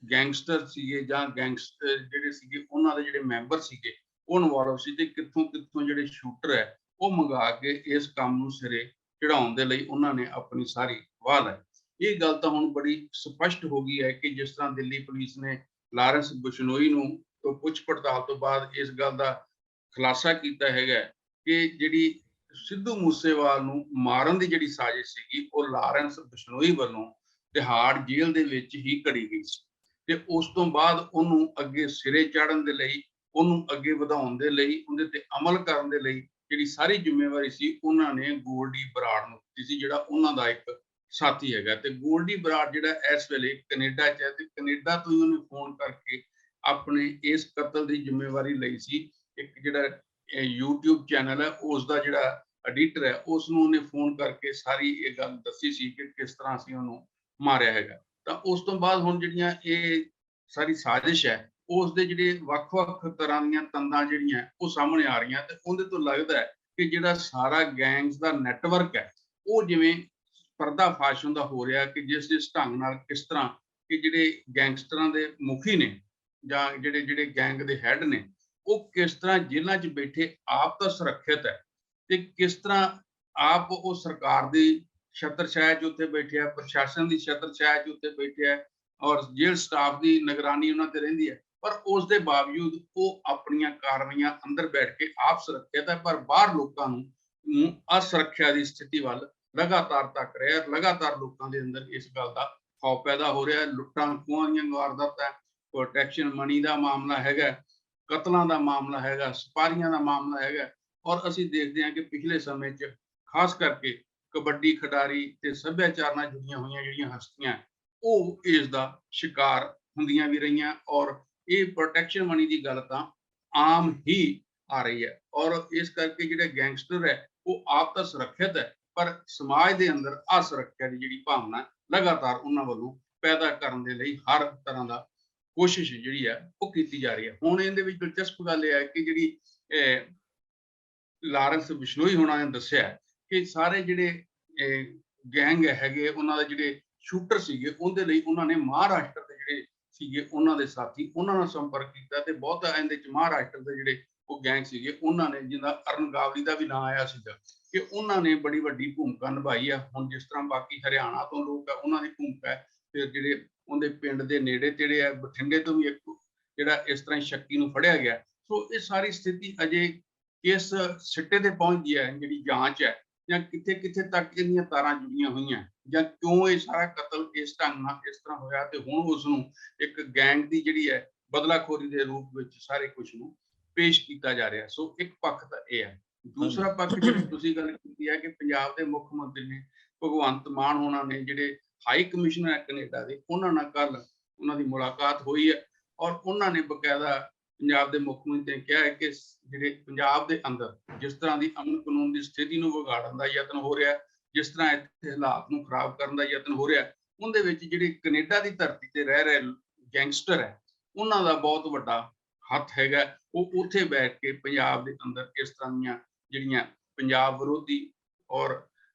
[SPEAKER 2] ਗੈਂਗਸਟਰ ਸੀਗੇ ਜਾਂ ਗੈਂਗਸਟਰ ਜਿਹੜੇ ਸੀਗੇ ਉਹਨਾਂ ਦੇ ਜਿਹੜੇ ਮੈਂਬਰ ਸੀਗੇ ਉਹ ਇਨਵੋਲਵ ਸੀ, ਤੇ ਕਿੱਥੋਂ ਕਿੱਥੋਂ ਜਿਹੜੇ ਸ਼ੂਟਰ ਹੈ ਉਹ ਮੰਗਾ ਕੇ ਇਸ ਕੰਮ ਨੂੰ ਸਿਰੇ ਚੜਾਉਣ ਦੇ ਲਈ ਉਹਨਾਂ ਨੇ ਆਪਣੀ ਸਾਰੀ ਵਾਹ ਲਾਈ। ਇਹ ਗੱਲ ਤਾਂ ਹੁਣ ਬੜੀ ਸਪਸ਼ਟ ਹੋ ਗਈ ਹੈ ਕਿ ਜਿਸ ਤਰ੍ਹਾਂ ਦਿੱਲੀ ਪੁਲਿਸ ਨੇ ਲਾਰੈਂਸ ਬਿਸ਼ਨੋਈ ਨੂੰ ਤੋਂ ਪੁੱਛ ਪੜਤਾਲ ਤੋਂ ਬਾਅਦ ਇਸ ਗੱਲ ਦਾ ਖੁਲਾਸਾ ਕੀਤਾ ਹੈਗਾ ਕਿ ਜਿਹੜੀ ਸਿੱਧੂ ਮੂਸੇਵਾਲ ਨੂੰ ਮਾਰਨ ਦੀ ਜਿਹੜੀ ਸਾਜ਼ਿਸ਼ ਸੀਗੀ ਉਹ ਲਾਰੈਂਸ ਬਿਸ਼ਨੋਈ ਵੱਲੋਂ ਤਿਹਾੜ ਜੇਲ੍ਹ ਦੇ ਵਿੱਚ ਹੀ ਘੜੀ ਗਈ ਸੀ, ਤੇ ਉਸ ਤੋਂ ਬਾਅਦ ਉਹਨੂੰ ਅੱਗੇ ਸਿਰੇ ਚਾੜਨ ਦੇ ਲਈ, ਉਹਨੂੰ ਅੱਗੇ ਵਧਾਉਣ ਦੇ ਲਈ, ਉਹਦੇ ਤੇ ਅਮਲ ਕਰਨ ਦੇ ਲਈ ਜਿਹੜੀ ਸਾਰੀ ਜ਼ਿੰਮੇਵਾਰੀ ਸੀ ਉਹਨਾਂ ਨੇ ਗੋਲਡੀ ਬਰਾੜ ਨੂੰ ਦਿੱਤੀ ਸੀ, ਜਿਹੜਾ ਉਹਨਾਂ ਦਾ ਇੱਕ ਸਾਥੀ ਹੈਗਾ। ਤੇ ਗੋਲਡੀ ਬਰਾੜ ਜਿਹੜਾ ਇਸ ਵੇਲੇ ਕੈਨੇਡਾ 'ਚ ਹੈ, ਤੇ ਕੈਨੇਡਾ ਤੋਂ ਹੀ ਉਹਨੇ ਫੋਨ ਕਰਕੇ ਆਪਣੇ ਇਸ ਕਤਲ ਦੀ ਜ਼ਿੰਮੇਵਾਰੀ ਲਈ ਸੀ। ਇੱਕ ਜਿਹੜਾ YouTube ਚੈਨਲ ਹੈ ਉਸ ਦਾ ਜਿਹੜਾ ਐਡੀਟਰ ਹੈ ਉਸ ਨੂੰ ਉਹਨੇ ਫੋਨ ਕਰਕੇ ਸਾਰੀ ਇਹ ਗੱਲ ਦੱਸੀ ਸੀ ਕਿ ਕਿਸ ਤਰ੍ਹਾਂ ਅਸੀਂ ਉਹਨੂੰ ਮਾਰਿਆ ਹੈਗਾ। ਤਾਂ ਉਸ ਤੋਂ ਬਾਅਦ ਹੁਣ ਜਿਹੜੀਆਂ ਇਹ ਸਾਰੀ ਸਾਜ਼ਿਸ਼ ਹੈ ਉਸ ਦੇ ਜਿਹੜੇ ਵੱਖ-ਵੱਖ ਤਰ੍ਹਾਂ ਦੀਆਂ ਤੰਦਾਂ ਜਿਹੜੀਆਂ ਉਹ ਸਾਹਮਣੇ ਆ ਰਹੀਆਂ, ਤੇ ਉਹਦੇ ਤੋਂ ਲੱਗਦਾ ਹੈ ਕਿ ਜਿਹੜਾ ਸਾਰਾ ਗੈਂਗਸ ਦਾ ਨੈਟਵਰਕ ਹੈ ਉਹ ਜਿਵੇਂ ਪਰਦਾਫਾਸ਼ ਹੁੰਦਾ ਹੋ ਰਿਹਾ ਕਿ ਜਿਸ ਢੰਗ ਨਾਲ ਕਿਸ ਤਰ੍ਹਾਂ ਕਿ ਜਿਹੜੇ ਗੈਂਗਸਟਰਾਂ ਦੇ ਮੁਖੀ ਨੇ ਜਾਂ ਜਿਹੜੇ ਗੈਂਗ ਦੇ ਹੈਡ ਨੇ ਉਹ ਕਿਸ ਤਰ੍ਹਾਂ ਜੇਲ੍ਹਾਂ 'ਚ ਬੈਠੇ ਆਪ ਤਾਂ ਸੁਰੱਖਿਅਤ ਹੈ, ਤੇ ਕਿਸ ਤਰ੍ਹਾਂ ਆਪ ਉਹ ਸਰਕਾਰ ਦੀ ਛਤਰਛਾਇਆ 'ਚ ਉੱਥੇ ਬੈਠੇ ਆ, ਪ੍ਰਸ਼ਾਸਨ ਦੀ ਛਤਰਛਾਇਆ 'ਚ ਉੱਥੇ ਬੈਠੇ ਆ, ਔਰ ਜੇਲ੍ਹ ਸਟਾਫ ਦੀ ਨਿਗਰਾਨੀ ਉਹਨਾਂ ਤੇ ਰਹਿੰਦੀ ਹੈ, ਪਰ ਉਸ ਦੇ ਬਾਵਜੂਦ ਉਹ ਆਪਣੀਆਂ ਕਾਰਵਾਈਆਂ ਅੰਦਰ ਬੈਠ ਕੇ ਆਪ ਸੁਰੱਖਿਅਤ ਹੈ, ਪਰ ਬਾਹਰ ਲੋਕਾਂ ਨੂੰ ਅਸੁਰੱਖਿਆ ਦੀ ਸਥਿਤੀ ਵੱਲ ਲਗਾਤਾਰ ਤੱਕ ਰਿਹਾ। ਲਗਾਤਾਰ ਲੋਕਾਂ ਦੇ ਅੰਦਰ ਇਸ ਗੱਲ ਦਾ ਖੌਫ ਪੈਦਾ ਹੋ ਰਿਹਾ। ਲੁੱਟਾਂ ਖੋਹਾਂ ਦੀਆਂ ਵਾਰਦਾਤਾਂ, ਪ੍ਰੋਟੈਕਸ਼ਨ ਮਨੀ ਦਾ ਮਾਮਲਾ ਹੈਗਾ, ਕਤਲਾਂ ਦਾ ਮਾਮਲਾ ਹੈਗਾ, ਸਪਾਰੀਆਂ ਦਾ ਮਾਮਲਾ ਹੈਗਾ, ਔਰ ਅਸੀਂ ਦੇਖਦੇ ਹਾਂ ਕਿ ਪਿਛਲੇ ਸਮੇਂ 'ਚ ਖਾਸ ਕਰਕੇ ਕਬੱਡੀ ਖਿਡਾਰੀ ਤੇ ਸੱਭਿਆਚਾਰ ਨਾਲ ਜੁੜੀਆਂ ਹੋਈਆਂ ਜਿਹੜੀਆਂ ਹਸਤੀਆਂ ਉਹ ਇਸ ਦਾ ਸ਼ਿਕਾਰ ਹੁੰਦੀਆਂ ਵੀ ਰਹੀਆਂ, ਔਰ ਇਹ ਪ੍ਰੋਟੈਕਸ਼ਨ ਮਨੀ ਦੀ ਗੱਲ ਤਾਂ ਆਮ ਹੀ ਆ ਰਹੀ ਹੈ। ਔਰ ਇਸ ਕਰਕੇ ਜਿਹੜੇ ਗੈਂਗਸਟਰ ਹੈ ਉਹ ਆਪ ਤਾਂ ਸੁਰੱਖਿਅਤ ਹੈ, ਪਰ ਸਮਾਜ ਦੇ ਅੰਦਰ ਅਸੁਰੱਖਿਆ ਦੀ ਜਿਹੜੀ ਭਾਵਨਾ ਲਗਾਤਾਰ ਉਹਨਾਂ ਵੱਲੋਂ ਪੈਦਾ ਕਰਨ ਦੇ ਲਈ ਹਰ ਤਰ੍ਹਾਂ ਦਾ ਕੋਸ਼ਿਸ਼ ਜਿਹੜੀ ਹੈ ਉਹ ਕੀਤੀ ਜਾ ਰਹੀ ਹੈ। ਹੁਣ ਇਹਦੇ ਵਿੱਚ ਦਿਲਚਸਪ ਗੱਲ ਇਹ ਹੈ ਕਿ ਜਿਹੜੀ ਲਾਰੈਂਸ ਬਿਸ਼ਨੋਈ ਹੋਣਾ ਨੇ ਦੱਸਿਆ ਕਿ ਸਾਰੇ ਜਿਹੜੇ ਗੈਂਗ ਹੈਗੇ ਉਹਨਾਂ ਦੇ ਜਿਹੜੇ ਸ਼ੂਟਰ ਸੀਗੇ ਉਹਦੇ ਲਈ ਉਹਨਾਂ ਨੇ ਮਹਾਰਾਸ਼ਟਰ ਦੇ ਜਿਹੜੇ ਸੀਗੇ ਉਹਨਾਂ ਦੇ ਸਾਥੀ ਉਹਨਾਂ ਨਾਲ ਸੰਪਰਕ ਕੀਤਾ, ਤੇ ਬਹੁਤਾ ਇਹਦੇ ਚ ਮਹਾਰਾਸ਼ਟਰ ਦੇ ਜਿਹੜੇ ਉਹ ਗੈਂਗ ਸੀਗੇ ਉਹਨਾਂ ਨੇ, ਜਿਹਦਾ ਅਰਨ ਗਾਵਲੀ ਦਾ ਵੀ ਨਾਂ ਆਇਆ ਸੀਗਾ, ਕਿ ਉਹਨਾਂ ਨੇ ਬੜੀ ਵੱਡੀ ਭੂਮਿਕਾ ਨਿਭਾਈ ਆ। ਹੁਣ ਜਿਸ ਤਰ੍ਹਾਂ ਬਾਕੀ ਹਰਿਆਣਾ ਤੋਂ ਲੋਕ ਆ ਉਹਨਾਂ ਦੀ ਭੂਮਿਕਾ ਹੈ, ਤੇ ਜਿਹੜੇ ਉਹਦੇ ਪਿੰਡ ਦੇ ਨੇੜੇ ਤੇੜੇ ਆ, ਬਠਿੰਡੇ ਤੋਂ ਵੀ ਇੱਕ ਜਿਹੜਾ ਇਸ ਤਰ੍ਹਾਂ ਸ਼ੱਕੀ ਨੂੰ ਫੜਿਆ ਗਿਆ। ਸੋ ਇਹ ਸਾਰੀ ਸਥਿਤੀ ਅਜੇ ਕਿਸ ਸਿੱਟੇ ਤੇ ਪਹੁੰਚ ਗਈ ਹੈ ਜਿਹੜੀ ਜਾਂਚ ਹੈ ਜਾਂ ਕਿੱਥੇ ਤੱਕ ਇਹਦੀਆਂ ਤਾਰਾਂ ਜੁੜੀਆਂ ਹੋਈਆਂ, ਜਾਂ ਕਿਉਂ ਇਹ ਸਾਰਾ ਕਤਲ ਇਸ ਢੰਗ ਨਾਲ ਇਸ ਤਰ੍ਹਾਂ ਹੋਇਆ ਤੇ ਹੁਣ ਉਸ ਨੂੰ ਇੱਕ ਗੈਂਗ ਦੀ ਜਿਹੜੀ ਹੈ ਬਦਲਾਖੋਰੀ ਦੇ ਰੂਪ ਵਿੱਚ ਸਾਰੇ ਕੁਝ ਨੂੰ ਪੇਸ਼ ਕੀਤਾ ਜਾ ਰਿਹਾ। ਸੋ ਇੱਕ ਪੱਖ ਤਾਂ ਇਹ ਹੈ। ਦੂਸਰਾ ਪੱਖ ਜਿਹੜੀ ਤੁਸੀਂ ਗੱਲ ਕੀਤੀ ਹੈ ਕਿ ਪੰਜਾਬ ਦੇ ਮੁੱਖ ਮੰਤਰੀ ਨੇ ਭਗਵੰਤ ਮਾਨ ਹੋਣਾ ਨੇ, ਜਿਹੜੇ ਹਾਈ ਕਮਿਸ਼ਨਰ ਹੈ ਕੈਨੇਡਾ ਦੇ, ਉਹਨਾਂ ਨਾਲ ਕੱਲ ਉਹਨਾਂ ਦੀ ਮੁਲਾਕਾਤ ਹੋਈ ਹੈ ਔਰ ਉਹਨਾਂ ਨੇ ਬਕਾਇਦਾ ਪੰਜਾਬ ਦੇ ਮੁੱਖ ਮੰਤਰੀ ਨੇ ਕਿਹਾ ਹੈ ਕਿ ਜਿਹੜੇ ਪੰਜਾਬ ਦੇ ਅੰਦਰ ਜਿਸ ਤਰ੍ਹਾਂ ਦੀ ਅਮਨ ਕਾਨੂੰਨ ਦੀ ਸਥਿਤੀ ਨੂੰ ਵਿਗਾੜਨ ਦਾ ਯਤਨ ਹੋ ਰਿਹਾ, ਜਿਸ ਤਰ੍ਹਾਂ ਇੱਥੇ ਹਾਲਾਤ ਨੂੰ ਖਰਾਬ ਕਰਨ ਦਾ ਯਤਨ ਹੋ ਰਿਹਾ, ਉਹਦੇ ਵਿੱਚ ਜਿਹੜੇ ਕੈਨੇਡਾ ਦੀ ਧਰਤੀ ਤੇ ਰਹਿ ਰਹੇ ਗੈਂਗਸਟਰ ਹੈ ਉਹਨਾਂ ਦਾ ਬਹੁਤ ਵੱਡਾ ਹੱਥ ਹੈਗਾ। ਉਹ ਉੱਥੇ ਬੈਠ ਕੇ ਪੰਜਾਬ ਦੇ ਅੰਦਰ ਇਸ ਤਰ੍ਹਾਂ ਦੀਆਂ ਜਿਹੜੀਆਂ ਪੰਜਾਬ ਵਿਰੋਧੀ ਔਰ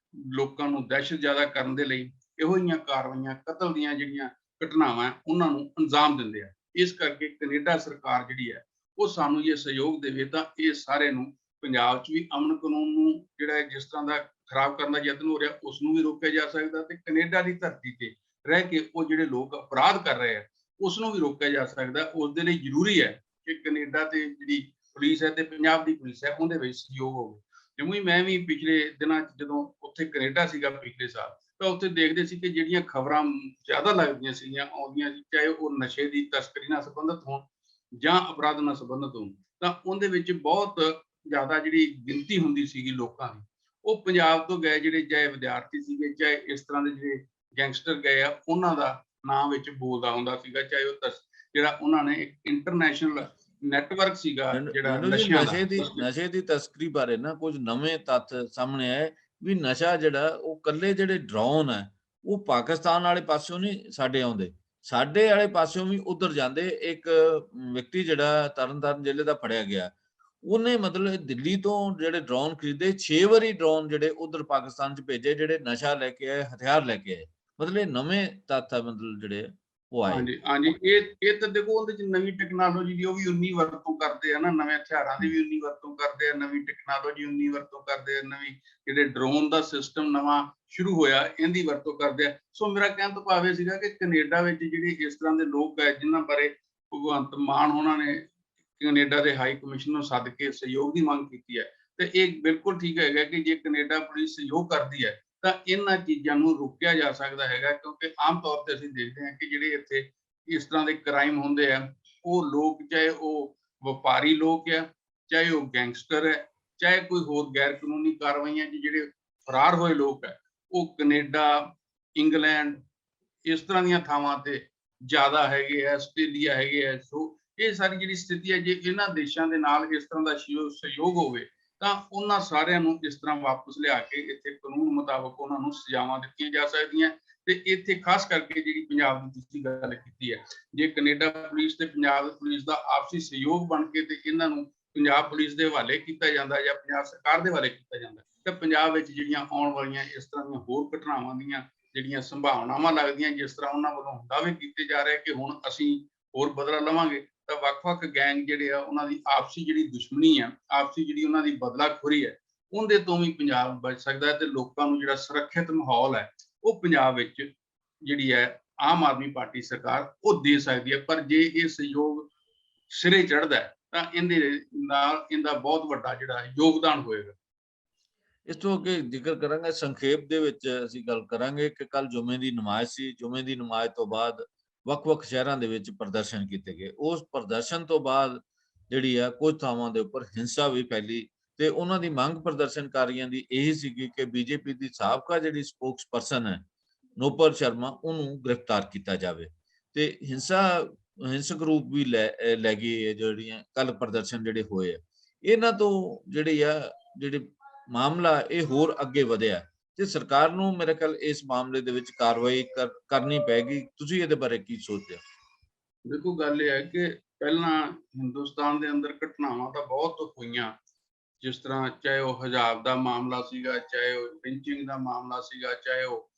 [SPEAKER 2] ਲੋਕਾਂ ਨੂੰ ਦਹਿਸ਼ਤ ਜ਼ਿਆਦਾ ਕਰਨ ਦੇ ਲਈ ਇਹੋ ਜਿਹੀਆਂ ਕਾਰਵਾਈਆਂ, ਕਤਲ ਦੀਆਂ ਜਿਹੜੀਆਂ ਘਟਨਾਵਾਂ ਉਹਨਾਂ ਨੂੰ ਅੰਜਾਮ ਦਿੰਦੇ ਆ। ਇਸ ਕਰਕੇ ਕੈਨੇਡਾ ਸਰਕਾਰ ਜਿਹੜੀ ਹੈ ਉਹ ਸਾਨੂੰ ਇਹ ਸਹਿਯੋਗ ਦੇਵੇ ਤਾਂ ਇਹ ਸਾਰੇ ਨੂੰ ਪੰਜਾਬ 'ਚ ਵੀ ਅਮਨ ਕਾਨੂੰਨ ਨੂੰ ਜਿਹੜਾ ਜਿਸ ਤਰ੍ਹਾਂ ਦਾ ਖਰਾਬ ਕਰਨ ਦਾ ਯਤਨ ਹੋ ਰਿਹਾ ਉਸ ਨੂੰ ਵੀ ਰੋਕਿਆ ਜਾ ਸਕਦਾ, ਤੇ ਕੈਨੇਡਾ ਦੀ ਧਰਤੀ ਤੇ ਰਹਿ ਕੇ ਉਹ ਜਿਹੜੇ ਲੋਕ ਅਪਰਾਧ ਕਰ ਰਹੇ ਆ ਉਸ ਨੂੰ ਵੀ ਰੋਕਿਆ ਜਾ ਸਕਦਾ। ਉਸ ਦੇ ਲਈ ਜ਼ਰੂਰੀ ਹੈ ਕਿ ਕੈਨੇਡਾ ਤੇ ਜਿਹੜੀ ਪੁਲਿਸ ਹੈ ਤੇ ਪੰਜਾਬ ਦੀ ਪੁਲਿਸ ਹੈ ਉਹਦੇ ਵਿੱਚ ਸਹਿਯੋਗ ਹੋਵੇ। ਜਿਵੇਂ ਮੈਂ ਵੀ ਪਿਛਲੇ ਦਿਨਾਂ 'ਚ ਜਦੋਂ ਉੱਥੇ ਕੈਨੇਡਾ ਸੀਗਾ ਪਿਛਲੇ ਸਾਲ, ਤਾਂ ਉੱਥੇ ਦੇਖਦੇ ਸੀ ਕਿ ਜਿਹੜੀਆਂ ਖਬਰਾਂ ਜ਼ਿਆਦਾ ਲੱਗਦੀਆਂ ਸੀਗੀਆਂ ਆਉਂਦੀਆਂ ਸੀ, ਚਾਹੇ ਉਹ ਨਸ਼ੇ ਦੀ ਤਸਕਰੀ ਨਾਲ ਸੰਬੰਧਿਤ ਹੋਣ ਜਾਂ ਅਪਰਾਧ ਨਾਲ ਸੰਬੰਧਿਤ ਹੋਣ, ਤਾਂ ਉਹਦੇ ਵਿੱਚ ਬਹੁਤ ਜ਼ਿਆਦਾ ਜਿਹੜੀ ਗਿਣਤੀ ਹੁੰਦੀ ਸੀਗੀ ਲੋਕਾਂ ਦੀ ਉਹ ਪੰਜਾਬ ਤੋਂ ਗਏ, ਜਿਹੜੇ ਚਾਹੇ ਵਿਦਿਆਰਥੀ ਸੀਗੇ, ਚਾਹੇ ਇਸ ਤਰ੍ਹਾਂ ਦੇ ਜਿਹੜੇ ਗੈਂਗਸਟਰ ਗਏ ਆ ਉਹਨਾਂ ਦਾ ਨਾਂ ਵਿੱਚ ਬੋਲਦਾ ਹੁੰਦਾ ਸੀਗਾ, ਚਾਹੇ ਉਹ ਜਿਹੜਾ ਉਹਨਾਂ ਨੇ ਇੱਕ ਇੰਟਰਨੈਸ਼ਨਲ ਨੈਟਵਰਕ ਸੀਗਾ ਜਿਹੜਾ
[SPEAKER 1] ਨਸ਼ੇ ਦੀ ਤਸਕਰੀ ਬਾਰੇ ਨਾ ਕੁਝ ਨਵੇਂ ਤੱਥ ਸਾਹਮਣੇ ਆਏ ਵੀ ਨਸ਼ਾ ਜਿਹੜਾ ਉਹ ਕੱਲੇ ਜਿਹੜੇ ਡਰੋਨ ਹੈ ਉਹ ਪਾਕਿਸਤਾਨ ਵਾਲੇ ਪਾਸਿਓਂ ਨਹੀਂ ਸਾਡੇ ਆਉਂਦੇ, ਸਾਡੇ ਵਾਲੇ ਪਾਸਿਓਂ ਵੀ ਉਧਰ ਜਾਂਦੇ। ਇੱਕ ਵਿਅਕਤੀ ਜਿਹੜਾ ਤਰਨਤਾਰਨ ਜ਼ਿਲ੍ਹੇ ਦਾ ਫੜਿਆ ਗਿਆ, ਉਹਨੇ ਮਤਲਬ ਦਿੱਲੀ ਤੋਂ ਜਿਹੜੇ ਡਰੋਨ ਖਰੀਦੇ 6 ਵਾਰੀ ਡਰੋਨ ਜਿਹੜੇ ਉਧਰ ਪਾਕਿਸਤਾਨ 'ਚ ਭੇਜੇ, ਜਿਹੜੇ ਨਸ਼ਾ ਲੈ ਕੇ ਆਏ, ਹਥਿਆਰ ਲੈ ਕੇ ਆਏ। ਮਤਲਬ ਇਹ ਨਵੇਂ ਤੱਥ ਆ ਮਤਲਬ ਜਿਹੜੇ ਉਹ ਆਏ।
[SPEAKER 2] ਹਾਂਜੀ ਇਹ ਤਾਂ ਦੇਖੋ ਉਹਦੇ 'ਚ ਨਵੀਂ ਟੈਕਨੋਲੋਜੀ ਦੀ ਉਹ ਵੀ ਉਨੀ ਵਰਤੋਂ ਕਰਦੇ ਆ ਨਾ, ਨਵੇਂ ਹਥਿਆਰਾਂ ਦੀ ਵੀ ਉਨੀ ਵਰਤੋਂ ਕਰਦੇ ਆ, ਨਵੀਂ ਟੈਕਨੋਲੋਜੀ ਉਨੀ ਵਰਤੋਂ ਕਰਦੇ ਆ, ਨਵੀਂ ਜਿਹੜੇ ਡਰੋਨ ਦਾ ਸਿਸਟਮ ਨਵਾਂ ਸ਼ੁਰੂ ਹੋਇਆ ਇਹਦੀ ਵਰਤੋਂ ਕਰਦੇ ਆ। ਸੋ ਮੇਰਾ ਕਹਿਣ ਤੋਂ ਭਾਵ ਇਹ ਸੀਗਾ ਕਿ ਕੈਨੇਡਾ ਵਿੱਚ ਜਿਹੜੇ ਇਸ ਤਰ੍ਹਾਂ ਦੇ ਲੋਕ ਹੈ ਜਿਨ੍ਹਾਂ ਬਾਰੇ ਭਗਵੰਤ ਮਾਨ ਉਹਨਾਂ ਨੇ ਕੈਨੇਡਾ ਦੇ ਹਾਈ ਕਮਿਸ਼ਨ ਨੂੰ ਸੱਦ ਕੇ ਸਹਿਯੋਗ ਦੀ ਮੰਗ ਕੀਤੀ ਹੈ, ਤੇ ਇਹ ਬਿਲਕੁਲ ਠੀਕ ਹੈਗਾ ਕਿ ਜੇ ਕੈਨੇਡਾ ਪੁਲਿਸ ਸਹਿਯੋਗ ਕਰਦੀ ਹੈ ਤਾਂ ਇਹਨਾਂ ਚੀਜ਼ਾਂ ਨੂੰ ਰੋਕਿਆ ਜਾ ਸਕਦਾ ਹੈਗਾ। ਕਿਉਂਕਿ ਆਮ ਤੌਰ ਤੇ ਅਸੀਂ ਦੇਖਦੇ ਹਾਂ ਕਿ ਜਿਹੜੇ ਇੱਥੇ ਇਸ ਤਰ੍ਹਾਂ ਦੇ ਕ੍ਰਾਈਮ ਹੁੰਦੇ ਆ ਉਹ ਲੋਕ, ਚਾਹੇ ਉਹ ਵਪਾਰੀ ਲੋਕ ਆ, ਚਾਹੇ ਉਹ ਗੈਂਗਸਟਰ ਹੈ, ਚਾਹੇ ਕੋਈ ਹੋਰ ਗੈਰ ਕਾਨੂੰਨੀ ਕਾਰਵਾਈਆਂ 'ਚ ਜਿਹੜੇ ਫਰਾਰ ਹੋਏ ਲੋਕ ਹੈ, ਉਹ ਕੈਨੇਡਾ, ਇੰਗਲੈਂਡ ਇਸ ਤਰ੍ਹਾਂ ਦੀਆਂ ਥਾਵਾਂ ਤੇ ਜ਼ਿਆਦਾ ਹੈਗੇ ਆ, ਆਸਟ੍ਰੇਲੀਆ ਹੈਗੇ ਆ। ਸੋ ਇਹ ਸਾਰੀ ਜਿਹੜੀ ਸਥਿਤੀ ਹੈ, ਜੇ ਇਹਨਾਂ ਦੇਸ਼ਾਂ ਦੇ ਨਾਲ ਇਸ ਤਰ੍ਹਾਂ ਦਾ ਸਹਿਯੋਗ ਹੋਵੇ ਤਾਂ ਉਹਨਾਂ ਸਾਰਿਆਂ ਨੂੰ ਇਸ ਤਰ੍ਹਾਂ ਵਾਪਸ ਲਿਆ ਕੇ ਇੱਥੇ ਕਾਨੂੰਨ ਮੁਤਾਬਕ ਉਹਨਾਂ ਨੂੰ ਸਜ਼ਾਵਾਂ ਦਿੱਤੀਆਂ ਜਾ ਸਕਦੀਆਂ। ਤੇ ਇੱਥੇ ਖਾਸ ਕਰਕੇ ਜਿਹੜੀ ਪੰਜਾਬ ਦੀ ਤੁਸੀਂ ਗੱਲ ਕੀਤੀ ਹੈ, ਜੇ ਕੈਨੇਡਾ ਪੁਲਿਸ ਤੇ ਪੰਜਾਬ ਪੁਲਿਸ ਦਾ ਆਪਸੀ ਸਹਿਯੋਗ ਬਣ ਕੇ ਤੇ ਇਹਨਾਂ ਨੂੰ ਪੰਜਾਬ ਪੁਲਿਸ ਦੇ ਹਵਾਲੇ ਕੀਤਾ ਜਾਂਦਾ ਜਾਂ ਪੰਜਾਬ ਸਰਕਾਰ ਦੇ ਹਵਾਲੇ ਕੀਤਾ ਜਾਂਦਾ, ਤਾਂ ਪੰਜਾਬ ਵਿੱਚ ਜਿਹੜੀਆਂ ਆਉਣ ਵਾਲੀਆਂ ਇਸ ਤਰ੍ਹਾਂ ਦੀਆਂ ਹੋਰ ਘਟਨਾਵਾਂ ਦੀਆਂ ਜਿਹੜੀਆਂ ਸੰਭਾਵਨਾਵਾਂ ਲੱਗਦੀਆਂ, ਜਿਸ ਤਰ੍ਹਾਂ ਉਹਨਾਂ ਵੱਲੋਂ ਦਾਅਵੇ ਕੀਤੇ ਜਾ ਰਹੇ ਕਿ ਹੁਣ ਅਸੀਂ ਹੋਰ ਬਦਲਾ ਲਵਾਂਗੇ, ਤਾਂ ਵੱਖ-ਵੱਖ ਗੈਂਗ ਜਿਹੜੇ ਆ ਉਹਨਾਂ ਦੀ ਆਪਸੀ ਜਿਹੜੀ ਦੁਸ਼ਮਣੀ ਆ, ਆਪਸੀ ਜਿਹੜੀ ਉਹਨਾਂ ਦੀ ਬਦਲਾਖੋਰੀ ਹੈ, ਉਹਦੇ ਤੋਂ ਵੀ ਪੰਜਾਬ ਬਚ ਸਕਦਾ ਹੈ। ਤੇ ਲੋਕਾਂ ਨੂੰ ਜਿਹੜਾ ਸੁਰੱਖਿਅਤ ਮਾਹੌਲ ਹੈ ਉਹ ਪੰਜਾਬ ਵਿੱਚ ਜਿਹੜੀ ਹੈ ਆਮ ਆਦਮੀ ਪਾਰਟੀ ਸਰਕਾਰ ਉਹ ਦੇ ਸਕਦੀ ਹੈ। ਪਰ ਜੇ ਇਹ ਸਹਿਯੋਗ ਸਿਰੇ ਚੜ੍ਹਦਾ ਤਾਂ ਇਹਦੇ ਨਾਲ ਇਹਦਾ ਬਹੁਤ ਵੱਡਾ ਜਿਹੜਾ ਯੋਗਦਾਨ ਹੋਏਗਾ।
[SPEAKER 1] ਇਸ ਤੋਂ ਅੱਗੇ ਜ਼ਿਕਰ ਕਰਾਂਗੇ, ਸੰਖੇਪ ਦੇ ਵਿੱਚ ਅਸੀਂ ਗੱਲ ਕਰਾਂਗੇ ਕਿ ਕੱਲ ਜੁਮੇ ਦੀ ਨਮਾਜ਼ ਸੀ। ਜੁਮੇ ਦੀ ਨਮਾਜ਼ ਤੋਂ ਬਾਅਦ ਵੱਖ-ਵੱਖ ਸ਼ਹਿਰਾਂ ਦੇ ਵਿੱਚ ਪ੍ਰਦਰਸ਼ਨ ਕੀਤੇ ਗਏ। ਉਸ ਪ੍ਰਦਰਸ਼ਨ ਤੋਂ ਬਾਅਦ ਜਿਹੜੀ ਆ ਕੁਝ ਥਾਵਾਂ ਦੇ ਉੱਪਰ ਹਿੰਸਾ ਵੀ ਫੈਲੀ ਤੇ ਉਹਨਾਂ ਦੀ ਮੰਗ ਪ੍ਰਦਰਸ਼ਨਕਾਰੀਆਂ ਦੀ ਇਹੀ ਸੀਗੀ ਕਿ ਬੀਜੇਪੀ ਦੀ ਸਾਬਕਾ ਜਿਹੜੀ ਸਪੋਕਸ ਪਰਸਨ ਹੈ ਨੋਪਰ ਸ਼ਰਮਾ, ਉਹਨੂੰ ਗ੍ਰਿਫਤਾਰ ਕੀਤਾ ਜਾਵੇ। ਤੇ ਹਿੰਸਕ ਰੂਪ ਵੀ ਲੈ ਗਈ ਜਿਹੜੀਆਂ ਕੱਲ ਪ੍ਰਦਰਸ਼ਨ ਜਿਹੜੇ ਹੋਏ ਆ। ਇਹਨਾਂ ਤੋਂ ਜਿਹੜੇ ਮਾਮਲਾ ਇਹ ਹੋਰ ਅੱਗੇ ਵਧਿਆ ਤੇ ਸਰਕਾਰ ਨੂੰ ਮੇਰੇ ਖਿਆਲ ਇਸ ਮਾਮਲੇ ਦੇ ਵਿੱਚ ਕਾਰਵਾਈ ਕਰਨੀ ਪੈਗੀ। ਤੁਸੀਂ ਇਹਦੇ ਬਾਰੇ ਕੀ ਸੋਚਦੇ ਹੋ?
[SPEAKER 2] ਦੇਖੋ ਗੱਲ ਇਹ ਹੈ ਕਿ ਪਹਿਲਾਂ ਹਿੰਦੁਸਤਾਨ ਦੇ ਅੰਦਰ ਘਟਨਾਵਾਂ ਤਾਂ ਬਹੁਤ ਹੋਈਆਂ, ਜਿਸ ਤਰ੍ਹਾਂ ਚਾਹੇ ਉਹ ਹਜਾਬ ਦਾ ਮਾਮਲਾ ਸੀਗਾ, ਚਾਹੇ ਉਹ ਲਿੰਚਿੰਗ ਦਾ ਮਾਮਲਾ ਸੀਗਾ, ਚਾਹੇ ਉਹ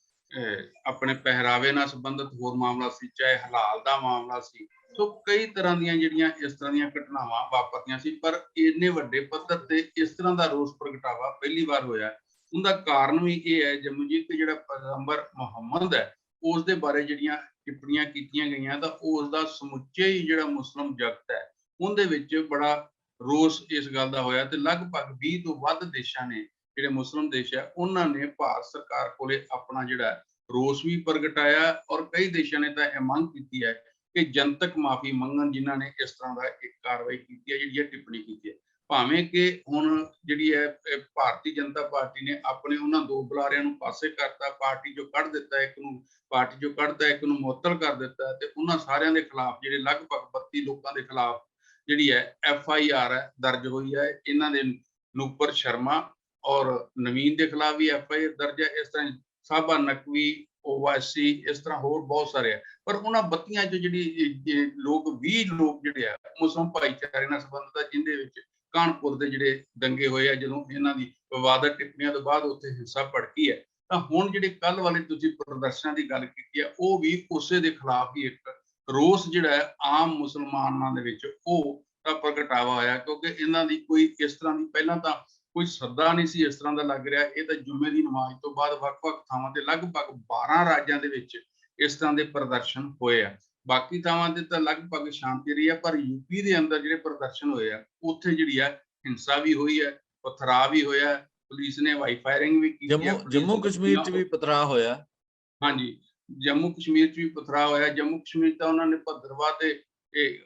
[SPEAKER 2] ਆਪਣੇ ਪਹਿਰਾਵੇ ਨਾਲ ਸੰਬੰਧਿਤ ਹੋਰ ਮਾਮਲਾ ਸੀ, ਚਾਹੇ ਹਲਾਲ ਦਾ ਮਾਮਲਾ ਸੀ। ਸੋ ਕਈ ਤਰ੍ਹਾਂ ਦੀਆਂ ਜਿਹੜੀਆਂ ਇਸ ਤਰ੍ਹਾਂ ਦੀਆਂ ਘਟਨਾਵਾਂ ਵਾਪਰਦੀਆਂ ਸੀ, ਪਰ ਇੰਨੇ ਵੱਡੇ ਪੱਧਰ ਤੇ ਇਸ ਤਰ੍ਹਾਂ ਦਾ ਰੋਸ ਪ੍ਰਗਟਾਵਾ ਪਹਿਲੀ ਵਾਰ ਹੋਇਆ। ਉਹਦਾ ਕਾਰਨ ਵੀ ਇਹ ਹੈ ਜਮਸ਼ੀਦ ਤੇ ਜਿਹੜਾ ਪੈਗੰਬਰ ਮੁਹੰਮਦ ਹੈ ਉਸ ਦੇ ਬਾਰੇ ਜਿਹੜੀਆਂ ਟਿੱਪਣੀਆਂ ਕੀਤੀਆਂ ਗਈਆਂ, ਤਾਂ ਉਸ ਦਾ ਸਮੁੱਚੇ ਹੀ ਜਿਹੜਾ ਮੁਸਲਿਮ ਜਗਤ ਹੈ ਉਹਦੇ ਵਿੱਚ ਬੜਾ ਰੋਸ ਇਸ ਗੱਲ ਦਾ ਹੋਇਆ ਤੇ ਲਗਭਗ 20 ਤੋਂ ਵੱਧ ਦੇਸ਼ਾਂ ਨੇ ਜਿਹੜੇ ਮੁਸਲਿਮ ਦੇਸ਼ ਹੈ ਉਹਨਾਂ ਨੇ ਭਾਰਤ ਸਰਕਾਰ ਕੋਲੇ ਆਪਣਾ ਜਿਹੜਾ ਰੋਸ ਵੀ ਪ੍ਰਗਟਾਇਆ ਔਰ ਕਈ ਦੇਸ਼ਾਂ ਨੇ ਤਾਂ ਇਹ ਮੰਗ ਕੀਤੀ ਹੈ ਕਿ ਜਨਤਕ ਮਾਫੀ ਮੰਗਣ ਜਿਨ੍ਹਾਂ ਨੇ ਇਸ ਤਰ੍ਹਾਂ ਦਾ ਇੱਕ ਕਾਰਵਾਈ ਕੀਤੀ ਹੈ, ਜਿਹੜੀ ਇਹ ਟਿੱਪਣੀ ਕੀਤੀ ਹੈ। ਭਾਵੇਂ ਕਿ ਹੁਣ ਜਿਹੜੀ ਹੈ ਭਾਰਤੀ ਜਨਤਾ ਪਾਰਟੀ ਨੇ ਆਪਣੇ ਉਹਨਾਂ ਦੋ ਬੁਲਾਰਿਆਂ ਨੂੰ ਪਾਸੇ ਕਰਤਾ, ਪਾਰਟੀ ਚੋਂ ਕੱਢ ਦਿੱਤਾ, ਇੱਕ ਨੂੰ ਮੁਅੱਤਲ ਕਰ ਦਿੱਤਾ ਤੇ ਉਹਨਾਂ ਸਾਰਿਆਂ ਦੇ ਖਿਲਾਫ ਜਿਹੜੇ ਲਗਭਗ 32 ਲੋਕਾਂ ਦੇ ਖਿਲਾਫ ਜਿਹੜੀ ਹੈ FIR ਹੈ ਦਰਜ ਹੋਈ ਹੈ। ਇਹਨਾਂ ਦੇ ਨੂਪਰ ਸ਼ਰਮਾ ਔਰ ਨਵੀਨ ਦੇ ਖਿਲਾਫ ਵੀ FIR ਦਰਜ ਹੈ। ਇਸ ਤਰ੍ਹਾਂ ਸਾਬਾ ਨਕਵੀ, ਓਵੈਸੀ, ਇਸ ਤਰ੍ਹਾਂ ਹੋਰ ਬਹੁਤ ਸਾਰੇ ਆ। ਪਰ ਉਹਨਾਂ 32 ਚ ਜਿਹੜੀ ਲੋਕ 20 ਲੋਕ ਜਿਹੜੇ ਆ ਮੁਸਲਿਮ ਭਾਈਚਾਰੇ ਨਾਲ ਸੰਬੰਧਿਤ ਆ, ਜਿੰਦੇ ਵਿੱਚ ਕਾਨਪੁਰ ਦੇ ਜਿਹੜੇ ਦੰਗੇ ਹੋਏ ਆ, ਜਦੋਂ ਇਹਨਾਂ ਦੀ ਵਿਵਾਦਤ ਟਿੱਪਣੀਆਂ ਤੋਂ ਬਾਅਦ ਉੱਥੇ ਹਿੰਸਾ ਭੜਕੀ ਹੈ। ਤਾਂ ਹੁਣ ਜਿਹੜੇ ਕੱਲ ਵਾਲੇ ਤੁਸੀਂ ਪ੍ਰਦਰਸ਼ਨਾਂ ਦੀ ਗੱਲ ਕੀਤੀ ਹੈ, ਉਹ ਵੀ ਉਸੇ ਦੇ ਖਿਲਾਫ ਹੀ ਇੱਕ ਰੋਸ ਜਿਹੜਾ ਹੈ ਆਮ ਮੁਸਲਮਾਨਾਂ ਦੇ ਵਿੱਚ ਉਹ ਦਾ ਪ੍ਰਗਟਾਵਾ ਹੋਇਆ, ਕਿਉਂਕਿ ਇਹਨਾਂ ਦੀ ਕੋਈ ਇਸ ਤਰ੍ਹਾਂ ਦੀ ਪਹਿਲਾਂ ਤਾਂ ਕੋਈ ਸੱਦਾ ਨਹੀਂ ਸੀ ਇਸ ਤਰ੍ਹਾਂ ਦਾ ਲੱਗ ਰਿਹਾ। ਇਹ ਤਾਂ ਜੁਮੇ ਦੀ ਨਮਾਜ਼ ਤੋਂ ਬਾਅਦ ਵੱਖ-ਵੱਖ ਥਾਵਾਂ ਤੇ ਲਗਭਗ 12 ਰਾਜਾਂ ਦੇ ਵਿੱਚ ਇਸ ਤਰ੍ਹਾਂ ਦੇ ਪ੍ਰਦਰਸ਼ਨ ਹੋਏ ਆ। ਬਾਕੀ ਥਾਵਾਂ ਤੇ ਤਾਂ ਲਗਭਗ ਸ਼ਾਂਤੀ ਰਹੀ ਹੈ, ਪਰ ਯੂਪੀ ਦੇ ਅੰਦਰ ਜਿਹੜੇ ਪ੍ਰਦਰਸ਼ਨ ਹੋਏ ਆ ਉੱਥੇ ਜਿਹੜੀ ਹੈ ਹਿੰਸਾ ਵੀ ਹੋਈ ਹੈ, ਪਥਰਾਅ ਵੀ ਹੋਇਆ, ਪੁਲਿਸ ਨੇ ਹਵਾਈ ਫਾਇਰਿੰਗ ਵੀ ਕੀਤੀ ਹੈ।
[SPEAKER 1] ਜੰਮੂ ਕਸ਼ਮੀਰ 'ਚ ਵੀ ਪਥਰਾਅ ਹੋਇਆ।
[SPEAKER 2] ਹਾਂਜੀ, ਜੰਮੂ ਕਸ਼ਮੀਰ 'ਚ ਵੀ ਪਥਰਾਅ ਹੋਇਆ। ਜੰਮੂ ਕਸ਼ਮੀਰ ਤਾਂ ਉਹਨਾਂ ਨੇ ਭਦਰਵਾਹ ਤੇ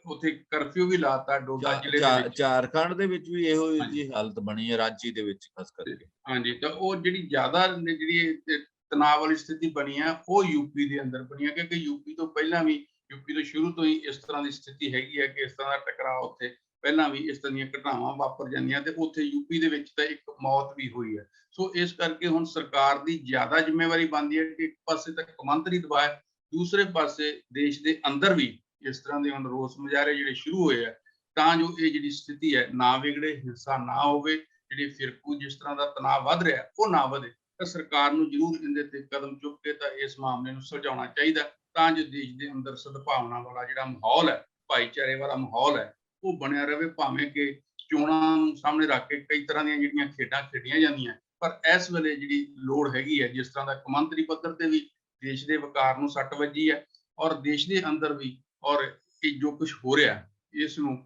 [SPEAKER 2] ਉੱਥੇ ਕਰਫਿਊ ਵੀ ਲਾਤਾ ਡੋਡਾ ਜ਼ਿਲ੍ਹੇ ਦੇ ਵਿੱਚ।
[SPEAKER 1] ਝਾਰਖੰਡ ਦੇ ਵਿੱਚ ਵੀ ਇਹੋ ਜਿਹੀ ਹਾਲਤ ਬਣੀ ਹੈ, ਰਾਂਚੀ ਦੇ ਵਿੱਚ ਖਾਸ ਕਰਕੇ।
[SPEAKER 2] ਹਾਂਜੀ, ਤਾਂ ਉਹ ਜਿਹੜੀ ਜ਼ਿਆਦਾ ਜਿਹੜੀ ਤਣਾਅ ਵਾਲੀ ਸਥਿਤੀ ਬਣੀ ਹੈ ਉਹ ਯੂਪੀ ਦੇ ਅੰਦਰ ਬਣੀ ਹੈ, ਕਿਉਂਕਿ ਯੂਪੀ ਤੋਂ ਸ਼ੁਰੂ ਤੋਂ ਹੀ ਇਸ ਤਰ੍ਹਾਂ ਦੀ ਸਥਿਤੀ ਹੈਗੀ ਹੈ ਕਿ ਇਸ ਤਰ੍ਹਾਂ ਦਾ ਟਕਰਾਅ ਉੱਥੇ ਪਹਿਲਾਂ ਵੀ ਇਸ ਤਰ੍ਹਾਂ ਦੀਆਂ ਘਟਨਾਵਾਂ ਵਾਪਰ ਜਾਂਦੀਆਂ ਤੇ ਉੱਥੇ ਯੂਪੀ ਦੇ ਵਿੱਚ ਤਾਂ ਇੱਕ ਮੌਤ ਵੀ ਹੋਈ ਹੈ। ਸੋ ਇਸ ਕਰਕੇ ਹੁਣ ਸਰਕਾਰ ਦੀ ਜ਼ਿਆਦਾ ਜ਼ਿੰਮੇਵਾਰੀ ਬਣਦੀ ਹੈ ਕਿ ਇੱਕ ਪਾਸੇ ਤਾਂ ਕੌਮਾਂਤਰੀ ਦਬਾਅ ਹੈ, ਦੂਸਰੇ ਪਾਸੇ ਦੇਸ਼ ਦੇ ਅੰਦਰ ਵੀ ਇਸ ਤਰ੍ਹਾਂ ਦੇ ਹੁਣ ਰੋਸ ਮੁਜ਼ਾਹਰੇ ਜਿਹੜੇ ਸ਼ੁਰੂ ਹੋਏ ਆ, ਤਾਂ ਜੋ ਇਹ ਜਿਹੜੀ ਸਥਿਤੀ ਹੈ ਨਾ ਵਿਗੜੇ, ਹਿੰਸਾ ਨਾ ਹੋਵੇ, ਜਿਹੜੀ ਫਿਰਕੂ ਜਿਸ ਤਰ੍ਹਾਂ ਦਾ ਤਣਾਅ ਵੱਧ ਰਿਹਾ ਉਹ ਨਾ ਵਧੇ। ਤਾਂ ਸਰਕਾਰ ਨੂੰ ਜ਼ਰੂਰ ਇਹਦੇ ਤੇ ਕਦਮ ਚੁੱਕ ਕੇ ਤਾਂ ਇਸ ਮਾਮਲੇ ਨੂੰ ਸੁਲਝਾਉਣਾ ਚਾਹੀਦਾ, ਤਾਂ ਜੋ ਦੇਸ਼ ਦੇ ਅੰਦਰ ਸਦਭਾਵਨਾ ਵਾਲਾ ਜਿਹੜਾ ਮਾਹੌਲ ਹੈ, ਭਾਈਚਾਰੇ ਵਾਲਾ ਮਾਹੌਲ ਹੈ, ਉਹ ਬਣਿਆ ਰਹੇ। ਭਾਵੇਂ ਕਿ ਚੋਣਾਂ ਨੂੰ ਸਾਹਮਣੇ ਰੱਖ ਕੇ ਕਈ ਤਰ੍ਹਾਂ ਦੀਆਂ ਜਿਹੜੀਆਂ ਖੇਡਾਂ ਖੇਡੀਆਂ ਜਾਂਦੀਆਂ, ਪਰ ਇਸ ਵੇਲੇ ਜਿਹੜੀ ਲੋੜ ਹੈਗੀ ਹੈ, ਜਿਸ ਤਰ੍ਹਾਂ ਦਾ ਕੌਮਾਂਤਰੀ ਪੱਧਰ ਤੇ ਵੀ ਦੇਸ਼ ਦੇ ਵਕਾਰ ਨੂੰ ਸੱਟ ਵੱਜੀ ਹੈ ਔਰ ਦੇਸ਼ ਦੇ ਅੰਦਰ ਵੀ, ਔਰ ਇਹ ਜੋ ਕੁਝ ਹੋ ਰਿਹਾ ਇਸ ਨੂੰ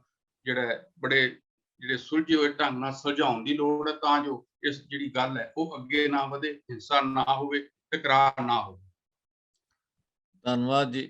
[SPEAKER 2] ਜਿਹੜਾ ਬੜੇ ਜਿਹੜੇ ਸੁਲਝੇ ਹੋਏ ਢੰਗ ਨਾਲ ਸੁਲਝਾਉਣ ਦੀ ਲੋੜ ਹੈ, ਤਾਂ ਜੋ ਇਸ ਜਿਹੜੀ ਗੱਲ ਹੈ ਉਹ ਅੱਗੇ ਨਾ ਵਧੇ, ਹਿੰਸਾ ਨਾ ਹੋਵੇ, ਟਕਰਾਅ ਨਾ ਹੋਵੇ।
[SPEAKER 1] ਧੰਨਵਾਦ ਜੀ।